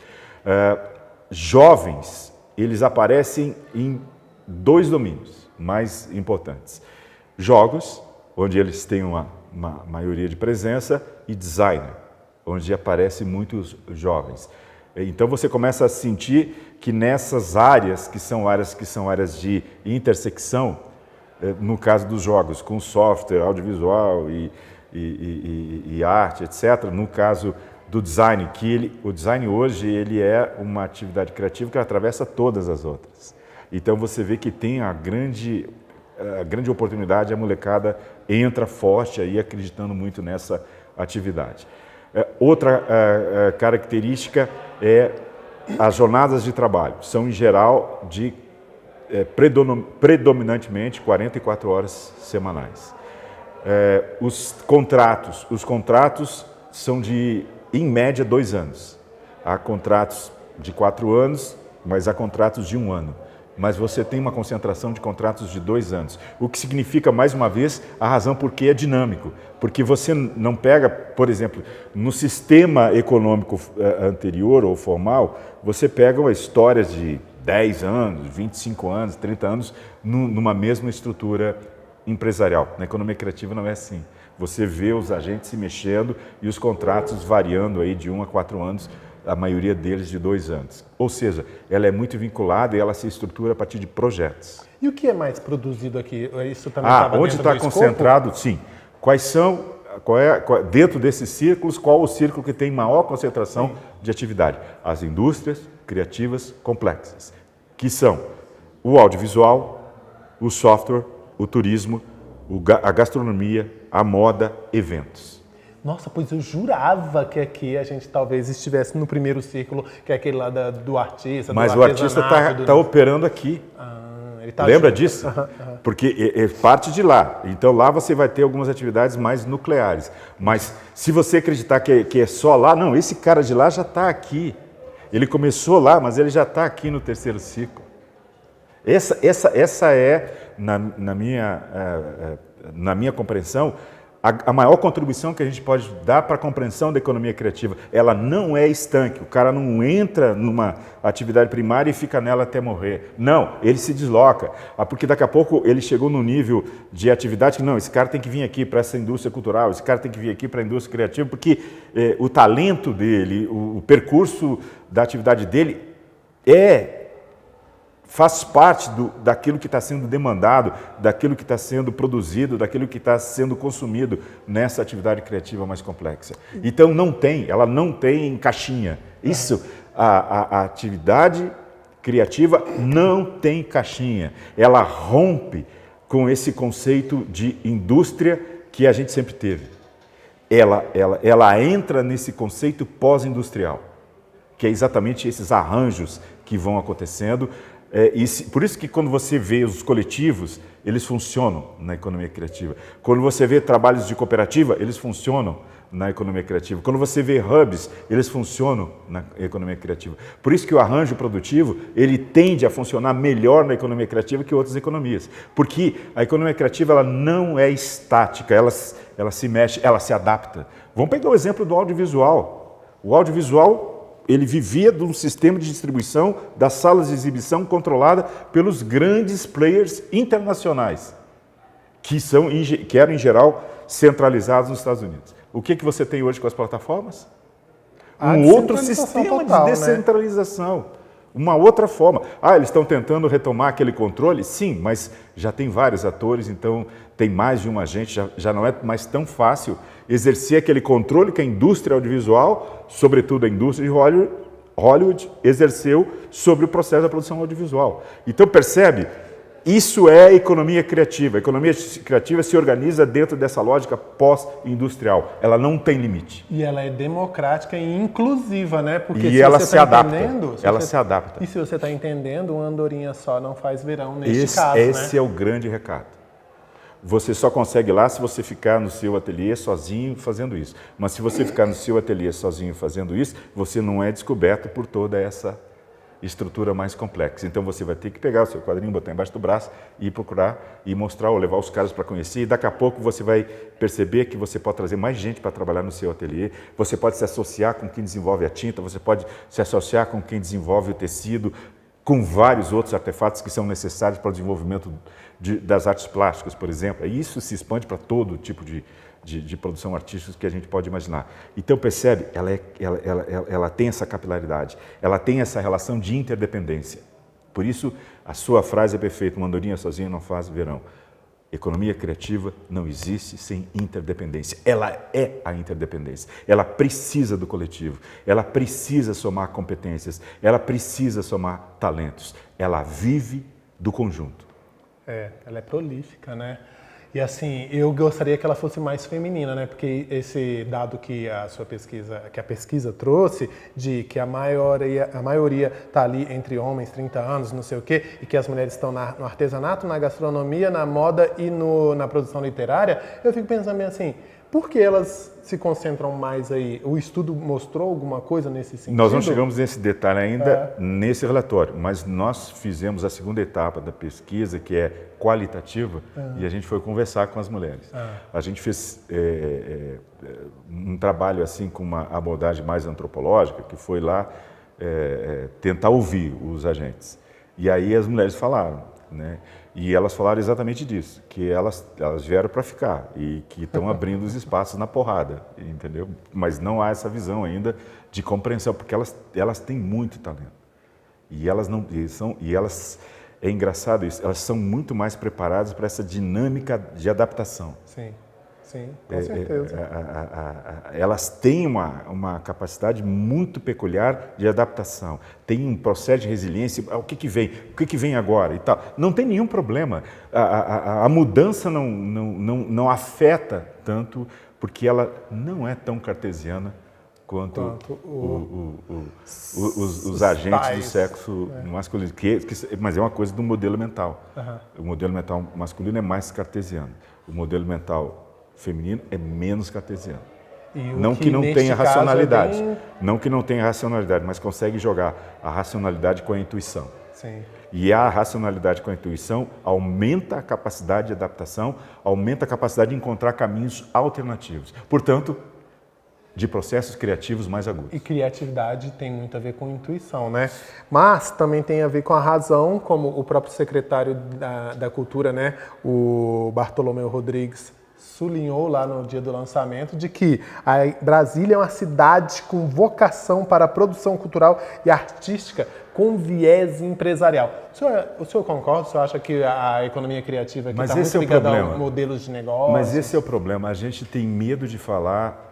E: Jovens, eles aparecem em 2 domínios mais importantes. Jogos, onde eles têm uma maioria de presença, e designer, onde aparecem muitos jovens. Então você começa a sentir que nessas áreas que são áreas de intersecção, no caso dos jogos, com software, audiovisual e arte, etc. No caso do design, o design hoje ele é uma atividade criativa que atravessa todas as outras. Então você vê que tem a grande oportunidade, a molecada entra forte aí acreditando muito nessa atividade. Outra característica é as jornadas de trabalho. São, em geral, predominantemente 44 horas semanais. Os contratos são de, em média, 2 anos. Há contratos de 4 anos, mas há contratos de 1 ano. Mas você tem uma concentração de contratos de 2 anos, o que significa, mais uma vez, a razão por que é dinâmico. Porque você não pega, por exemplo, no sistema econômico anterior ou formal, você pega histórias de 10 anos, 25 anos, 30 anos, numa mesma estrutura empresarial. Na economia criativa não é assim. Você vê os agentes se mexendo e os contratos variando aí de 1 a 4 anos, a maioria deles de 2 anos. Ou seja, ela é muito vinculada e ela se estrutura a partir de projetos.
D: E o que é mais produzido aqui? Isso também estava
E: onde está concentrado? Sim. Quais são, dentro desses círculos, qual o círculo que tem maior concentração de atividade? As indústrias criativas complexas, que são o audiovisual, o software, o turismo, a gastronomia, a moda, eventos.
D: Nossa, pois eu jurava que aqui a gente talvez estivesse no primeiro círculo, que é aquele lá do artista,
E: mas
D: do
E: o artista está operando aqui.
D: Ele tá
E: Lembra
D: junto.
E: disso? Porque é parte de lá. Então lá você vai ter algumas atividades mais nucleares. Mas se você acreditar que é só lá, não, esse cara de lá já está aqui. Ele começou lá, mas ele já está aqui no terceiro ciclo. Essa é, na minha compreensão, a maior contribuição que a gente pode dar para a compreensão da economia criativa. Ela não é estanque, o cara não entra numa atividade primária e fica nela até morrer. Não, ele se desloca, porque daqui a pouco ele chegou num nível de atividade que não, esse cara tem que vir aqui para essa indústria cultural, esse cara tem que vir aqui para a indústria criativa, porque o talento dele, o percurso da atividade dele faz parte daquilo que está sendo demandado, daquilo que está sendo produzido, daquilo que está sendo consumido nessa atividade criativa mais complexa. Então ela não tem caixinha. Isso, a atividade criativa não tem caixinha. Ela rompe com esse conceito de indústria que a gente sempre teve. Ela entra nesse conceito pós-industrial, que é exatamente esses arranjos que vão acontecendo. Por isso que quando você vê os coletivos, eles funcionam na economia criativa. Quando você vê trabalhos de cooperativa, eles funcionam na economia criativa. Quando você vê hubs, eles funcionam na economia criativa. Por isso que o arranjo produtivo, ele tende a funcionar melhor na economia criativa que outras economias. Porque a economia criativa ela não é estática, ela se mexe, ela se adapta. Vamos pegar o exemplo do audiovisual. O audiovisual ele vivia de um sistema de distribuição das salas de exibição controlada pelos grandes players internacionais, que eram, em geral, centralizados nos Estados Unidos. O que você tem hoje com as plataformas? Um outro sistema total, de descentralização. Né? Uma outra forma. Eles estão tentando retomar aquele controle? Sim, mas já tem vários atores, então tem mais de um agente, já não é mais tão fácil exercer aquele controle que a indústria audiovisual, sobretudo a indústria de Hollywood, exerceu sobre o processo da produção audiovisual. Então, percebe? Isso é economia criativa. A economia criativa se organiza dentro dessa lógica pós-industrial. Ela não tem limite.
D: E ela é democrática e inclusiva, né? Porque
E: e ela se adapta. Se adapta.
D: E se você está entendendo, uma andorinha só não faz verão neste caso,
E: Esse é o grande recado. você só consegue lá se você ficar no seu ateliê sozinho fazendo isso. Mas se você ficar no seu ateliê sozinho fazendo isso, você não é descoberto por toda essa estrutura mais complexa. Então você vai ter que pegar o seu quadrinho, botar embaixo do braço e ir procurar e mostrar ou levar os caras para conhecer. E daqui a pouco você vai perceber que você pode trazer mais gente para trabalhar no seu ateliê. Você pode se associar com quem desenvolve a tinta, você pode se associar com quem desenvolve o tecido, com vários outros artefatos que são necessários para o desenvolvimento das artes plásticas, por exemplo. E isso se expande para todo tipo de produção artística que a gente pode imaginar. Então, percebe, ela tem essa capilaridade, ela tem essa relação de interdependência. Por isso, a sua frase é perfeita, uma andorinha sozinha não faz verão. Economia criativa não existe sem interdependência. Ela é a interdependência. Ela precisa do coletivo, ela precisa somar competências, ela precisa somar talentos. Ela vive do conjunto.
D: Ela é prolífica, né? E assim, eu gostaria que ela fosse mais feminina, né? Porque esse dado que a pesquisa trouxe, de que a maioria está ali entre homens, 30 anos, não sei o quê, e que as mulheres estão no artesanato, na gastronomia, na moda e na produção literária, eu fico pensando assim, por que elas se concentram mais aí? O estudo mostrou alguma coisa nesse sentido?
E: Nós não chegamos nesse detalhe ainda nesse relatório, mas nós fizemos a segunda etapa da pesquisa, que é qualitativa, e a gente foi conversar com as mulheres. A gente fez um trabalho assim com uma abordagem mais antropológica, que foi lá tentar ouvir os agentes. E aí as mulheres falaram, né? E elas falaram exatamente disso, que elas vieram para ficar e que estão abrindo os espaços na porrada, entendeu? Mas não há essa visão ainda de compreensão, porque elas têm muito talento. E elas é engraçado isso, elas são muito mais preparadas para essa dinâmica de adaptação.
D: Sim, com certeza.
E: Elas têm uma capacidade muito peculiar de adaptação. Tem um processo de resiliência. O que vem agora e tal. Não tem nenhum problema. A mudança não afeta tanto, porque ela não é tão cartesiana quanto os agentes do sexo masculino. Mas é uma coisa do modelo mental. O modelo mental masculino é mais cartesiano. O modelo mental feminino é menos cartesiano. Não que não tenha racionalidade, não que não tenha racionalidade, mas consegue jogar a racionalidade com a intuição.
D: Sim.
E: E a racionalidade com a intuição aumenta a capacidade de adaptação, aumenta a capacidade de encontrar caminhos alternativos. Portanto, de processos criativos mais agudos.
D: E criatividade tem muito a ver com intuição, né? Mas também tem a ver com a razão, como o próprio secretário da Cultura, né, o Bartolomeu Rodrigues, sublinhou lá no dia do lançamento, de que a Brasília é uma cidade com vocação para a produção cultural e artística com viés empresarial. O senhor concorda? O senhor acha que a economia criativa aqui está muito ligada a modelos de negócio?
E: Mas esse é o problema. A gente tem medo de falar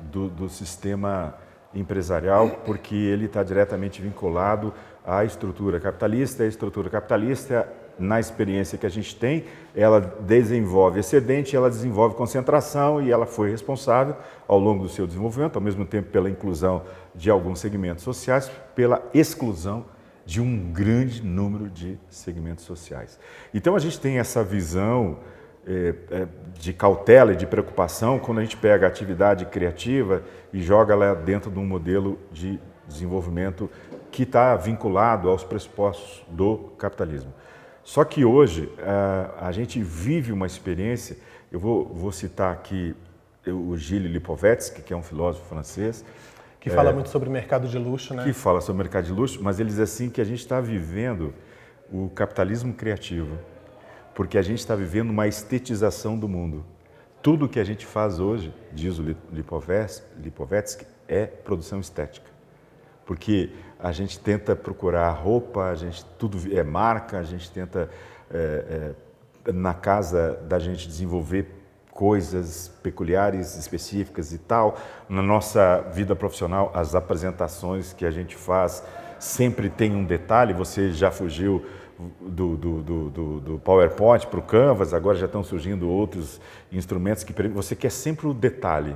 E: do sistema empresarial porque ele está diretamente vinculado à estrutura capitalista. A estrutura capitalista, na experiência que a gente tem, ela desenvolve excedente, ela desenvolve concentração e ela foi responsável ao longo do seu desenvolvimento, ao mesmo tempo pela inclusão de alguns segmentos sociais, pela exclusão de um grande número de segmentos sociais. Então a gente tem essa visão de cautela e de preocupação quando a gente pega a atividade criativa e joga ela dentro de um modelo de desenvolvimento que está vinculado aos pressupostos do capitalismo. Só que hoje a gente vive uma experiência, eu vou citar aqui o Gilles Lipovetsky, que é um filósofo francês.
D: Que fala muito sobre mercado de luxo, né?
E: Que fala sobre mercado de luxo, mas ele diz assim que a gente está vivendo o capitalismo criativo, porque a gente está vivendo uma estetização do mundo. Tudo que a gente faz hoje, diz o Lipovetsky, é produção estética. Porque a gente tenta procurar roupa, tudo é marca, a gente tenta, na casa da gente, desenvolver coisas peculiares, específicas e tal. Na nossa vida profissional, as apresentações que a gente faz sempre tem um detalhe. Você já fugiu do PowerPoint para o Canvas, agora já estão surgindo outros instrumentos que você quer sempre o detalhe.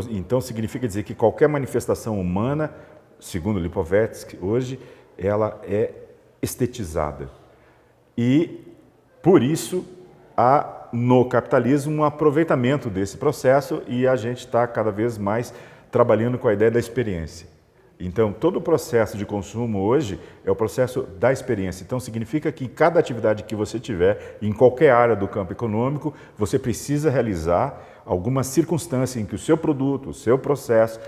E: Então significa dizer que qualquer manifestação humana, segundo Lipovetsky, hoje, ela é estetizada. E, por isso, há no capitalismo um aproveitamento desse processo e a gente está cada vez mais trabalhando com a ideia da experiência. Então, todo o processo de consumo hoje é o processo da experiência. Então, significa que cada atividade que você tiver, em qualquer área do campo econômico, você precisa realizar alguma circunstância em que o seu produto, o seu processo,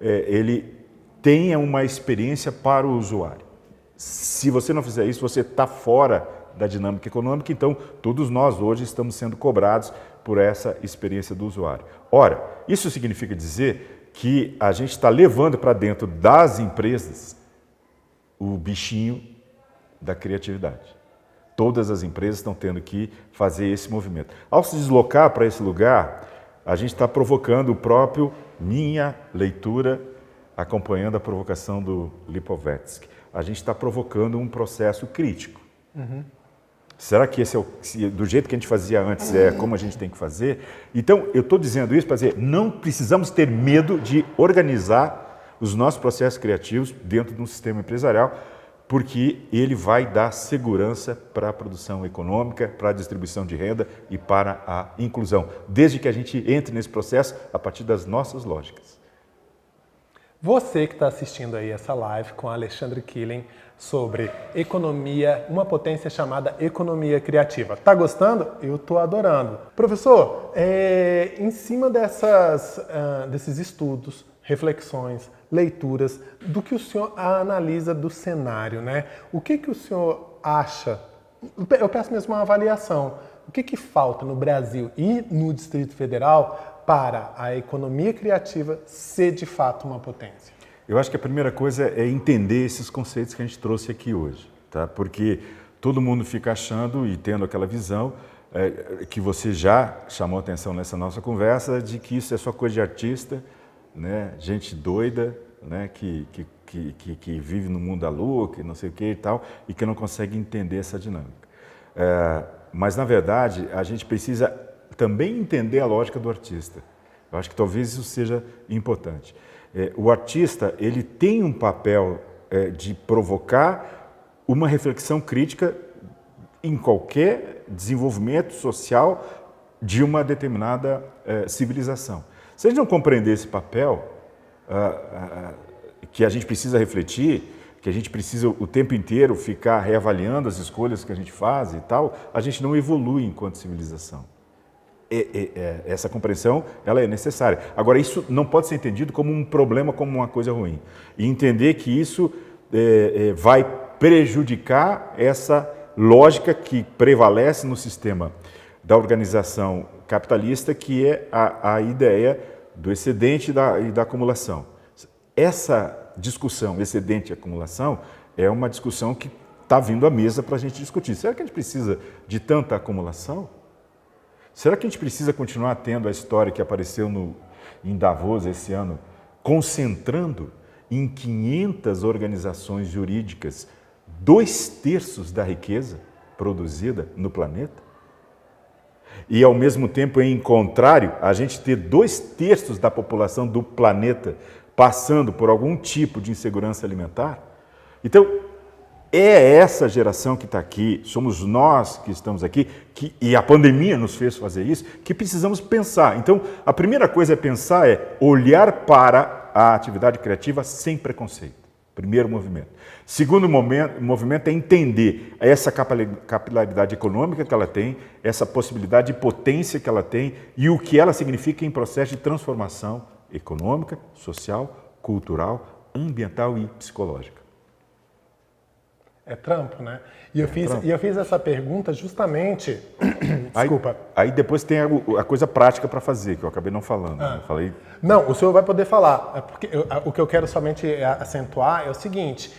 E: ele tenha uma experiência para o usuário. Se você não fizer isso, você está fora da dinâmica econômica, então todos nós hoje estamos sendo cobrados por essa experiência do usuário. Ora, isso significa dizer que a gente está levando para dentro das empresas o bichinho da criatividade. Todas as empresas estão tendo que fazer esse movimento. Ao se deslocar para esse lugar, a gente está provocando o próprio minha leitura, acompanhando a provocação do Lipovetsky. A gente está provocando um processo crítico. Será que esse é do jeito que a gente fazia antes, é como a gente tem que fazer? Então, eu estou dizendo isso para dizer, não precisamos ter medo de organizar os nossos processos criativos dentro de um sistema empresarial, porque ele vai dar segurança para a produção econômica, para a distribuição de renda e para a inclusão, desde que a gente entre nesse processo a partir das nossas lógicas.
D: Você que está assistindo aí essa live com Alexandre Killing sobre economia, uma potência chamada economia criativa. Tá gostando? Eu tô adorando. Professor, em cima desses estudos, reflexões, leituras, do que o senhor analisa do cenário, né? O que o senhor acha? Eu peço mesmo uma avaliação. O que falta no Brasil e no Distrito Federal para a economia criativa ser de fato uma potência?
E: Eu acho que a primeira coisa é entender esses conceitos que a gente trouxe aqui hoje, tá? Porque todo mundo fica achando e tendo aquela visão que você já chamou atenção nessa nossa conversa, de que isso é só coisa de artista, né? Gente doida, né? Que vive no mundo da lua, que não sei o que e tal, e que não consegue entender essa dinâmica. Mas, na verdade, a gente precisa também entender a lógica do artista. Eu acho que talvez isso seja importante. O artista, ele tem um papel de provocar uma reflexão crítica em qualquer desenvolvimento social de uma determinada civilização. Se a gente não compreender esse papel, que a gente precisa refletir, que a gente precisa o tempo inteiro ficar reavaliando as escolhas que a gente faz e tal, a gente não evolui enquanto civilização. Essa compreensão, ela é necessária. Agora, isso não pode ser entendido como um problema, como uma coisa ruim. E entender que isso vai prejudicar essa lógica que prevalece no sistema da organização capitalista, que é a ideia do excedente e da acumulação. Essa discussão, excedente e acumulação, é uma discussão que está vindo à mesa para a gente discutir. Será que a gente precisa de tanta acumulação? Será que a gente precisa continuar tendo a história que apareceu em Davos esse ano, concentrando em 500 organizações jurídicas 2/3 da riqueza produzida no planeta? E, ao mesmo tempo, em contrário, a gente ter 2/3 da população do planeta passando por algum tipo de insegurança alimentar? Então, é essa geração que está aqui, somos nós que estamos aqui, e a pandemia nos fez fazer isso, que precisamos pensar. Então, a primeira coisa a pensar é olhar para a atividade criativa sem preconceito. Primeiro movimento. Segundo movimento é entender essa capilaridade econômica que ela tem, essa possibilidade de potência que ela tem e o que ela significa em processo de transformação econômica, social, cultural, ambiental e psicológica.
D: É trampo, né? E eu fiz essa pergunta justamente... Desculpa.
E: Aí depois tem a coisa prática para fazer, que eu acabei não falando. Né? Eu falei...
D: Não, o senhor vai poder falar. Porque o que eu quero somente acentuar é o seguinte.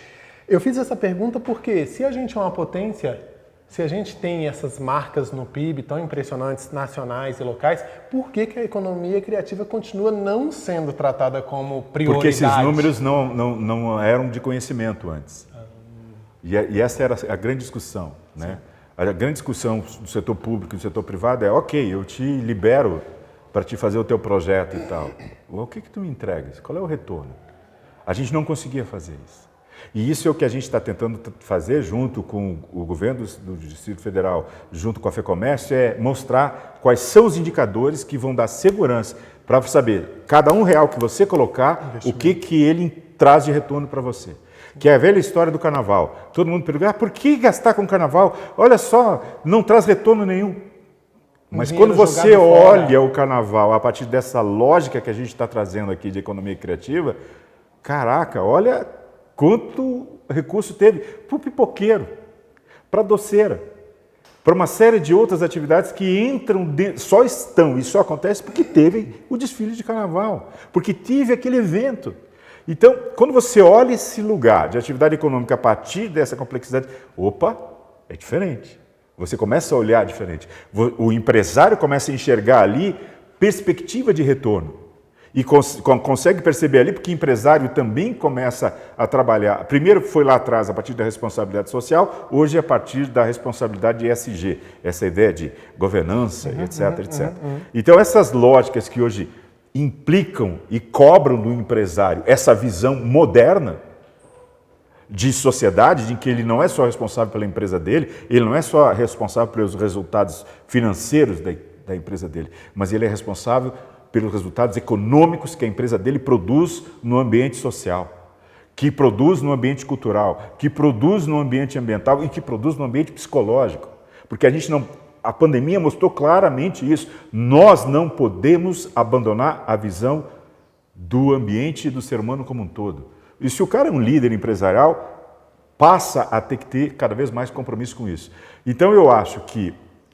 D: Eu fiz essa pergunta porque se a gente é uma potência, se a gente tem essas marcas no PIB tão impressionantes, nacionais e locais, por que a economia criativa continua não sendo tratada como prioridade?
E: Porque esses números não eram de conhecimento antes. E essa era a grande discussão, né? A grande discussão do setor público e do setor privado é, ok, eu te libero para te fazer o teu projeto e tal. O que tu me entregas? Qual é o retorno? A gente não conseguia fazer isso. E isso é o que a gente está tentando fazer junto com o governo do Distrito Federal, junto com a FEComércio, é mostrar quais são os indicadores que vão dar segurança para saber, cada R$1 que você colocar, o que ele traz de retorno para você. Que é a velha história do carnaval. Todo mundo pergunta, por que gastar com carnaval? Olha só, não traz retorno nenhum. Mas quando você olha o carnaval a partir dessa lógica que a gente está trazendo aqui de economia criativa, caraca, olha quanto recurso teve para o pipoqueiro, para a doceira, para uma série de outras atividades que entram, só estão, e só acontece porque teve o desfile de carnaval, porque tive aquele evento. Então, quando você olha esse lugar de atividade econômica a partir dessa complexidade, opa, é diferente. Você começa a olhar diferente. O empresário começa a enxergar ali perspectiva de retorno. E consegue perceber ali, porque o empresário também começa a trabalhar. Primeiro foi lá atrás, a partir da responsabilidade social, hoje é a partir da responsabilidade ESG, essa ideia de governança, etc. Então, essas lógicas que hoje implicam e cobram do empresário essa visão moderna de sociedade, em que ele não é só responsável pela empresa dele, ele não é só responsável pelos resultados financeiros da empresa dele, mas ele é responsável pelos resultados econômicos que a empresa dele produz no ambiente social, que produz no ambiente cultural, que produz no ambiente ambiental e que produz no ambiente psicológico. Porque a pandemia mostrou claramente isso. Nós não podemos abandonar a visão do ambiente e do ser humano como um todo. E se o cara é um líder empresarial, passa a ter que ter cada vez mais compromisso com isso. Então eu acho que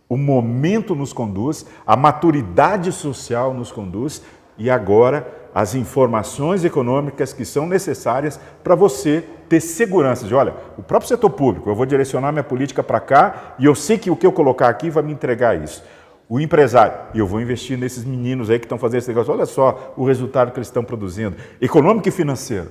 E: o momento nos conduz, a maturidade social nos conduz e agora as informações econômicas que são necessárias para você ter segurança de, olha, o próprio setor público, eu vou direcionar minha política para cá e eu sei que o que eu colocar aqui vai me entregar isso. O empresário, eu vou investir nesses meninos aí que estão fazendo esse negócio, olha só o resultado que eles estão produzindo, econômico e financeiro.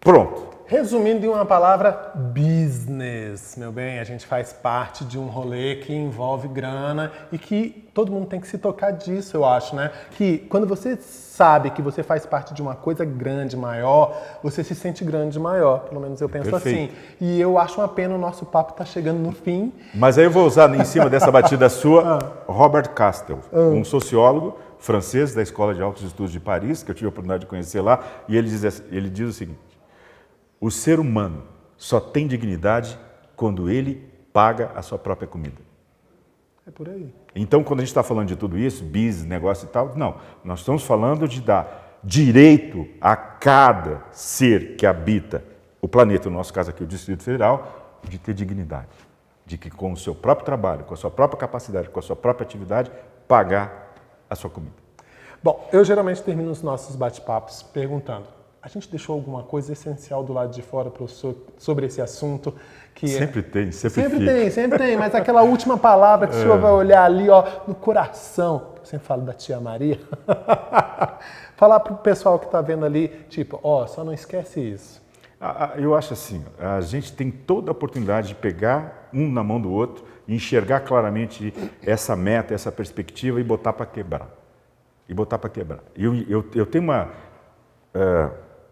E: Pronto.
D: Resumindo em uma palavra, business, meu bem, a gente faz parte de um rolê que envolve grana e que todo mundo tem que se tocar disso, eu acho, né? Que quando você sabe que você faz parte de uma coisa grande, maior, você se sente grande maior, pelo menos eu penso assim. E eu acho uma pena o nosso papo tá chegando no fim.
E: Mas aí eu vou usar em cima dessa batida sua, Robert Castel, um sociólogo francês da Escola de Altos Estudos de Paris, que eu tive a oportunidade de conhecer lá, e ele diz o seguinte: o ser humano só tem dignidade quando ele paga a sua própria comida.
D: É por aí.
E: Então, quando a gente está falando de tudo isso, business, negócio e tal, não. Nós estamos falando de dar direito a cada ser que habita o planeta, no nosso caso aqui o Distrito Federal, de ter dignidade. De que com o seu próprio trabalho, com a sua própria capacidade, com a sua própria atividade, pagar a sua comida.
D: Bom, eu geralmente termino os nossos bate-papos perguntando: a gente deixou alguma coisa essencial do lado de fora, professor, sobre esse assunto? Que
E: sempre
D: tem, mas aquela última palavra que o senhor vai olhar ali, ó, no coração, eu sempre falo da tia Maria, falar para o pessoal que está vendo ali, tipo, ó, só não esquece isso.
E: Eu acho assim, a gente tem toda a oportunidade de pegar um na mão do outro e enxergar claramente essa meta, essa perspectiva e botar para quebrar. Eu tenho uma...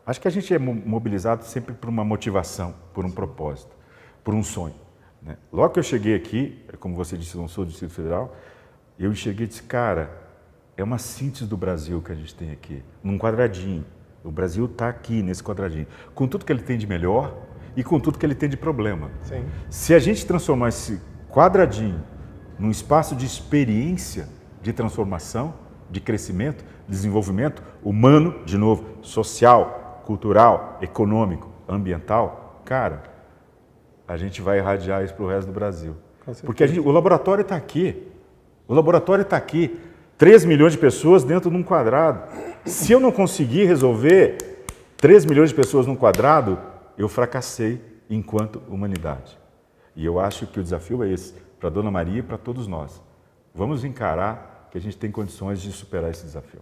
E: acho que a gente é mobilizado sempre por uma motivação, por um propósito, por um sonho. Né? Logo que eu cheguei aqui, como você disse, eu não sou do Distrito Federal, eu enxerguei e disse, cara, é uma síntese do Brasil que a gente tem aqui, num quadradinho. O Brasil está aqui, nesse quadradinho, com tudo que ele tem de melhor e com tudo que ele tem de problema.
D: Sim.
E: Se a gente transformar esse quadradinho num espaço de experiência, de transformação, de crescimento, desenvolvimento humano, de novo, social, cultural, econômico, ambiental, cara, a gente vai irradiar isso para o resto do Brasil. Porque o laboratório está aqui. O laboratório está aqui. 3 milhões de pessoas dentro de um quadrado. Se eu não conseguir resolver 3 milhões de pessoas num quadrado, eu fracassei enquanto humanidade. E eu acho que o desafio é esse, para a Dona Maria e para todos nós. Vamos encarar que a gente tem condições de superar esse desafio.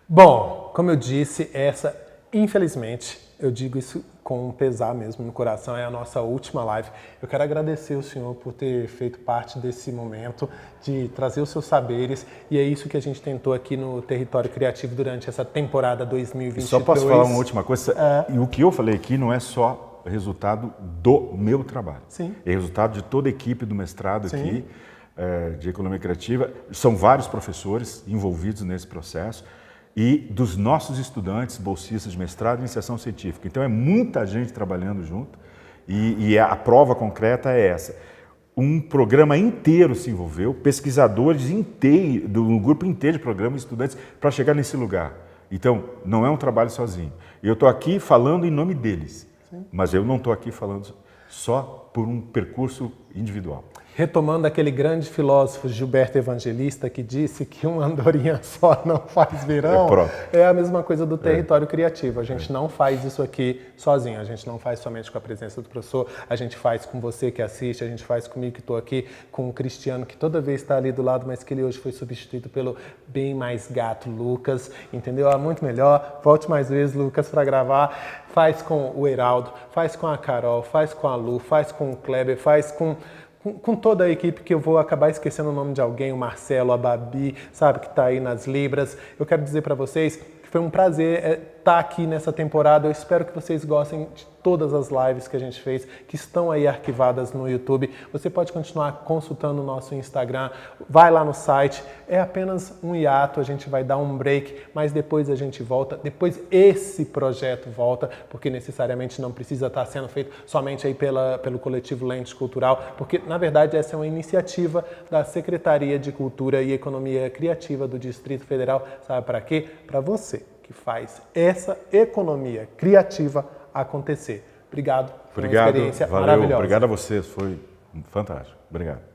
D: Bom, como eu disse, essa, infelizmente, Eu digo isso com pesar mesmo no coração, é a nossa última live. Eu quero agradecer o senhor por ter feito parte desse momento, de trazer os seus saberes, e é isso que a gente tentou aqui no Território Criativo durante essa temporada 2022.
E: Só posso falar uma última coisa? E o que eu falei aqui não é só resultado do meu trabalho.
D: Sim.
E: É resultado de toda a equipe do mestrado
D: Sim.
E: aqui, de Economia Criativa. São vários professores envolvidos nesse processo e dos nossos estudantes, bolsistas de mestrado e iniciação científica. Então é muita gente trabalhando junto e a prova concreta é essa. Um programa inteiro se envolveu, pesquisadores inteiros, um grupo inteiro de programas, estudantes, para chegar nesse lugar. Então, não é um trabalho sozinho. Eu estou aqui falando em nome deles, mas eu não estou aqui falando só por um percurso individual.
D: Retomando aquele grande filósofo Gilberto Evangelista que disse que uma andorinha só não faz verão, é a mesma coisa do Território Criativo. A gente não faz isso aqui sozinho, a gente não faz somente com a presença do professor, a gente faz com você que assiste, a gente faz comigo que estou aqui, com o Cristiano que toda vez está ali do lado, mas que ele hoje foi substituído pelo bem mais gato Lucas, entendeu? É muito melhor, volte mais vezes, Lucas, para gravar. Faz com o Heraldo, faz com a Carol, faz com a Lu, faz com o Kleber, faz com toda a equipe, que eu vou acabar esquecendo o nome de alguém, o Marcelo, a Babi, sabe, que está aí nas Libras. Eu quero dizer para vocês que foi um prazer estar aqui nessa temporada. Eu espero que vocês gostem de todas as lives que a gente fez, que estão aí arquivadas no YouTube. Você pode continuar consultando o nosso Instagram, vai lá no site. É apenas um hiato, a gente vai dar um break, mas depois a gente volta. Depois esse projeto volta, porque necessariamente não precisa estar sendo feito somente aí pelo coletivo Lentes Cultural, porque na verdade essa é uma iniciativa da Secretaria de Cultura e Economia Criativa do Distrito Federal. Sabe para quê? Para você que faz essa economia criativa acontecer. Obrigado. Foi uma experiência
E: valeu,
D: maravilhosa.
E: Obrigado a vocês, foi fantástico. Obrigado.